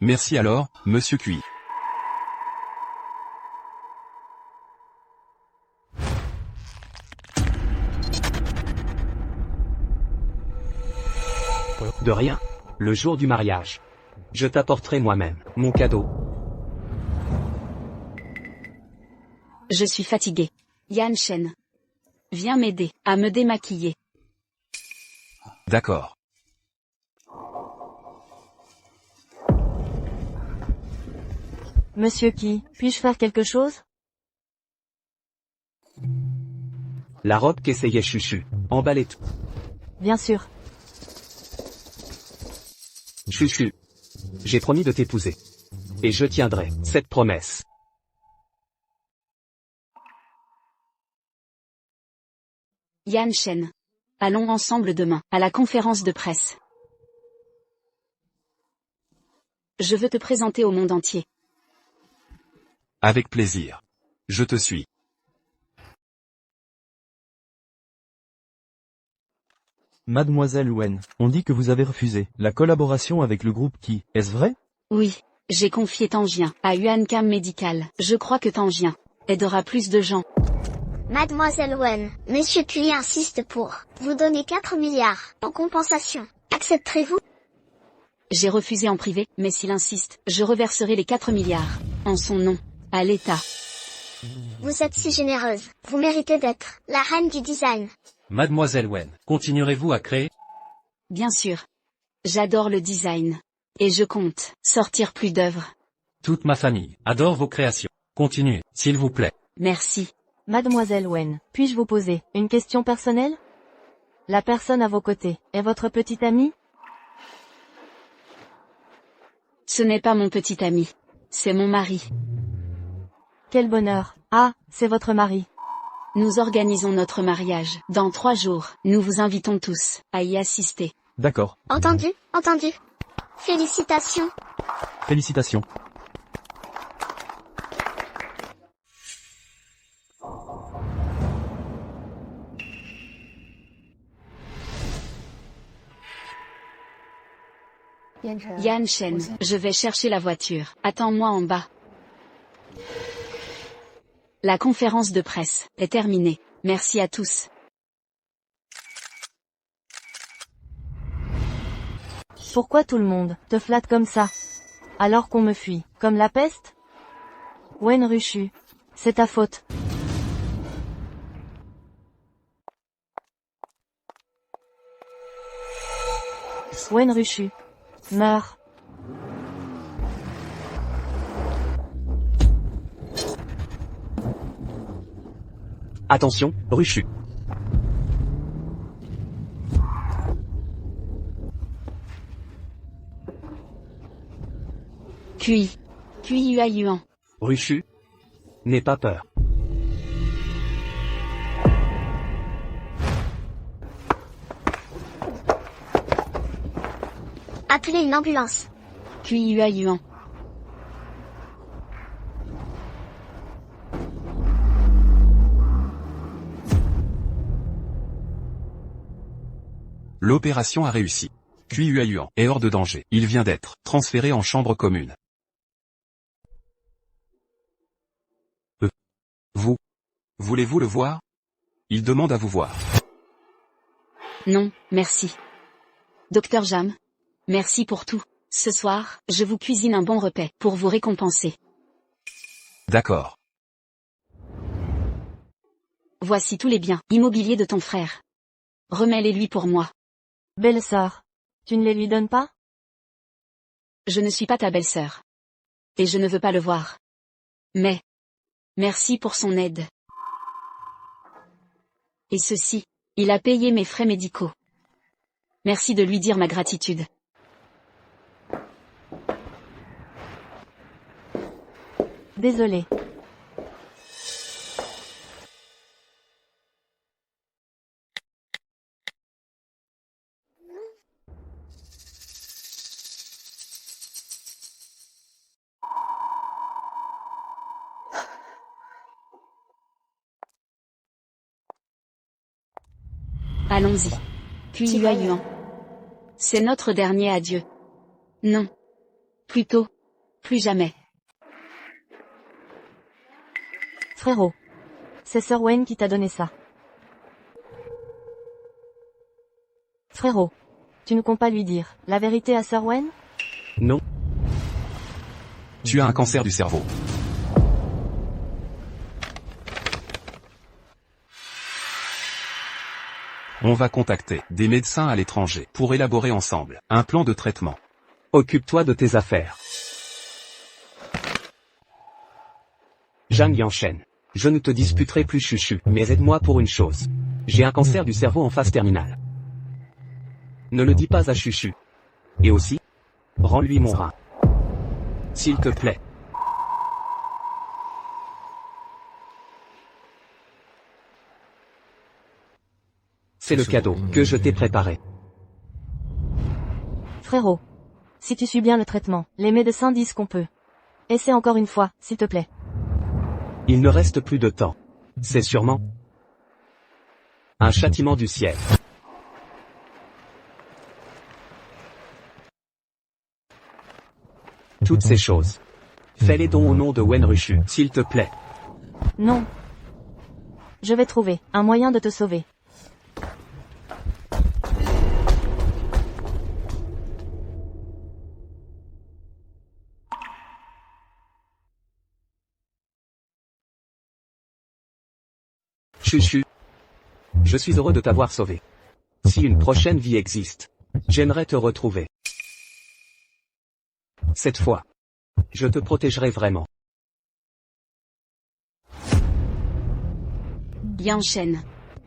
Speaker 17: Merci alors, Monsieur Kui.
Speaker 16: De rien. Le jour du mariage. Je t'apporterai moi-même mon cadeau.
Speaker 15: Je suis fatiguée. Yan Shen. Viens m'aider à me démaquiller.
Speaker 17: D'accord.
Speaker 14: Monsieur Qui, puis-je faire quelque chose?
Speaker 16: La robe qu'essayait Chuchu. Emballez tout.
Speaker 14: Bien sûr.
Speaker 16: Chuchu. J'ai promis de t'épouser. Et je tiendrai cette promesse.
Speaker 15: Yan Shen. Allons ensemble demain, à la conférence de presse. Je veux te présenter au monde entier.
Speaker 17: Avec plaisir. Je te suis.
Speaker 1: Mademoiselle Wen, on dit que vous avez refusé la collaboration avec le groupe Qui, est-ce vrai?
Speaker 15: Oui, j'ai confié Tangien à Yuan Cam Medical. Je crois que Tangien aidera plus de gens.
Speaker 2: Mademoiselle Wen, Monsieur Kui insiste pour vous donner 4 milliards en compensation. Accepterez-vous?
Speaker 15: J'ai refusé en privé, mais s'il insiste, je reverserai les 4 milliards, en son nom, à l'État.
Speaker 2: Vous êtes si généreuse. Vous méritez d'être la reine du design.
Speaker 18: Mademoiselle Wen, continuerez-vous à créer?
Speaker 15: Bien sûr. J'adore le design. Et je compte sortir plus d'œuvres.
Speaker 18: Toute ma famille adore vos créations. Continuez, s'il vous plaît.
Speaker 15: Merci.
Speaker 14: Mademoiselle Wen, puis-je vous poser une question personnelle? La personne à vos côtés est votre petite amie?
Speaker 15: Ce n'est pas mon petit ami. C'est mon mari.
Speaker 14: Quel bonheur. Ah, c'est votre mari.
Speaker 15: Nous organisons notre mariage dans 3 jours. Nous vous invitons tous à y assister.
Speaker 1: D'accord.
Speaker 2: Entendu, entendu. Félicitations.
Speaker 1: Félicitations.
Speaker 15: Yan Shen, je vais chercher la voiture. Attends-moi en bas. La conférence de presse est terminée. Merci à tous.
Speaker 14: Pourquoi tout le monde te flatte comme ça? Alors qu'on me fuit, comme la peste? Wen Rushu. C'est ta faute. Wen Rushu. Meurs.
Speaker 16: Attention, Rushu.
Speaker 15: Kui Yuan.
Speaker 16: Rushu. N'aie pas peur.
Speaker 2: Appelez une ambulance.
Speaker 15: Kui Yuan.
Speaker 17: L'opération a réussi. Kui Yuan est hors de danger. Il vient d'être transféré en chambre commune. Vous Voulez-vous le voir? Il demande à vous voir.
Speaker 15: Non, merci. Docteur Jam, merci pour tout. Ce soir, je vous cuisine un bon repas pour vous récompenser.
Speaker 17: D'accord.
Speaker 15: Voici tous les biens immobiliers de ton frère. Remets-les-lui pour moi.
Speaker 14: Belle-sœur, tu ne les lui donnes pas?
Speaker 15: Je ne suis pas ta belle-sœur. Et je ne veux pas le voir. Mais, merci pour son aide. Et ceci, il a payé mes frais médicaux. Merci de lui dire ma gratitude.
Speaker 14: Désolé.
Speaker 15: Allons-y. Puis Yuan. C'est notre dernier adieu. Non. Plutôt. Plus jamais.
Speaker 14: Frérot. C'est Sir Wayne qui t'a donné ça. Frérot. Tu ne comptes pas lui dire la vérité à Sir Wayne?
Speaker 16: Non.
Speaker 17: Tu as un cancer du cerveau. On va contacter des médecins à l'étranger pour élaborer ensemble un plan de traitement.
Speaker 16: Occupe-toi de tes affaires. Zhang Yanshen. Je ne te disputerai plus Chuchu, mais aide-moi pour une chose. J'ai un cancer du cerveau en phase terminale. Ne le dis pas à Chuchu. Et aussi, rends-lui mon rein. S'il te plaît. C'est le cadeau que je t'ai préparé.
Speaker 14: Frérot. Si tu suis bien le traitement, les médecins disent qu'on peut. Essaie encore une fois, s'il te plaît.
Speaker 16: Il ne reste plus de temps. C'est sûrement un châtiment du ciel. Toutes ces choses. Fais-les donc au nom de Wen Rushu, s'il te plaît.
Speaker 14: Non. Je vais trouver un moyen de te sauver.
Speaker 16: Chuchu. Je suis heureux de t'avoir sauvé. Si une prochaine vie existe, j'aimerais te retrouver. Cette fois, je te protégerai vraiment.
Speaker 15: Yanshen.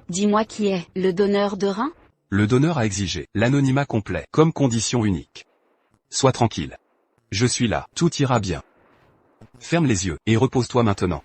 Speaker 15: Dis-moi qui est le donneur de rein?
Speaker 17: Le donneur a exigé l'anonymat complet comme condition unique. Sois tranquille. Je suis là, tout ira bien. Ferme les yeux et repose-toi maintenant.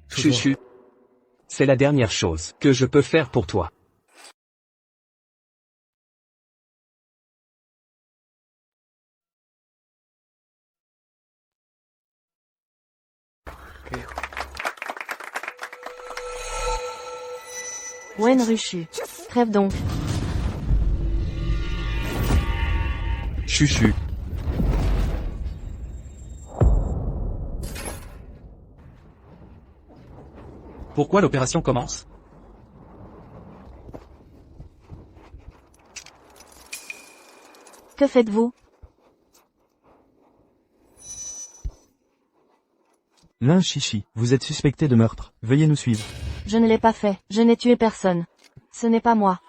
Speaker 16: Chuchu. C'est la dernière chose que je peux faire pour toi.
Speaker 14: Wen Rushu. Crève donc.
Speaker 17: Chuchu.
Speaker 16: Pourquoi l'opération commence?
Speaker 14: Que faites-vous?
Speaker 1: Lin Chichi, vous êtes suspecté de meurtre. Veuillez nous suivre.
Speaker 14: Je ne l'ai pas fait. Je n'ai tué personne. Ce n'est pas moi.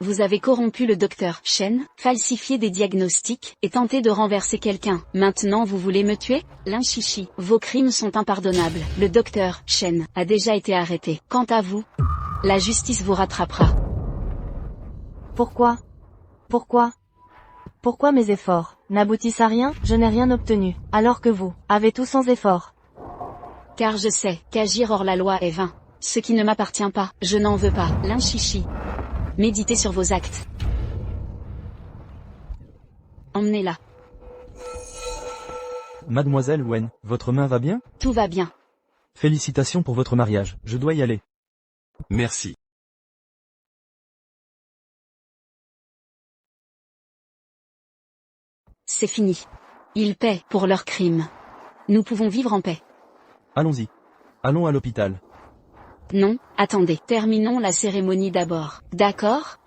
Speaker 15: Vous avez corrompu le docteur Shen, falsifié des diagnostics, et tenté de renverser quelqu'un. Maintenant vous voulez me tuer? Lin Chichi, vos crimes sont impardonnables. Le docteur Shen a déjà été arrêté. Quant à vous, la justice vous rattrapera.
Speaker 14: Pourquoi? Pourquoi? Pourquoi mes efforts n'aboutissent à rien? Je n'ai rien obtenu, alors que vous avez tout sans effort.
Speaker 15: Car je sais qu'agir hors la loi est vain. Ce qui ne m'appartient pas, je n'en veux pas. Lin Chichi. Méditez sur vos actes. Emmenez-la.
Speaker 1: Mademoiselle Wen, votre main va bien?
Speaker 15: Tout va bien.
Speaker 1: Félicitations pour votre mariage, je dois y aller.
Speaker 17: Merci.
Speaker 15: C'est fini. Ils paient pour leurs crimes. Nous pouvons vivre en paix.
Speaker 1: Allons-y. Allons à l'hôpital.
Speaker 15: Non, attendez. Terminons la cérémonie d'abord. D'accord?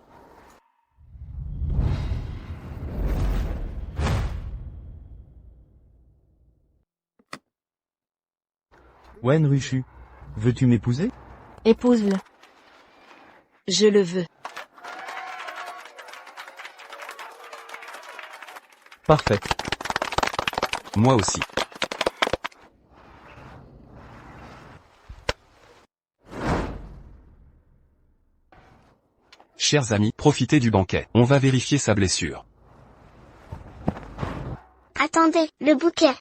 Speaker 1: Wen Rushu, veux-tu m'épouser?
Speaker 14: Épouse-le.
Speaker 15: Je le veux.
Speaker 1: Parfait.
Speaker 17: Moi aussi. Chers amis, profitez du banquet. On va vérifier sa blessure.
Speaker 2: Attendez, le bouquet.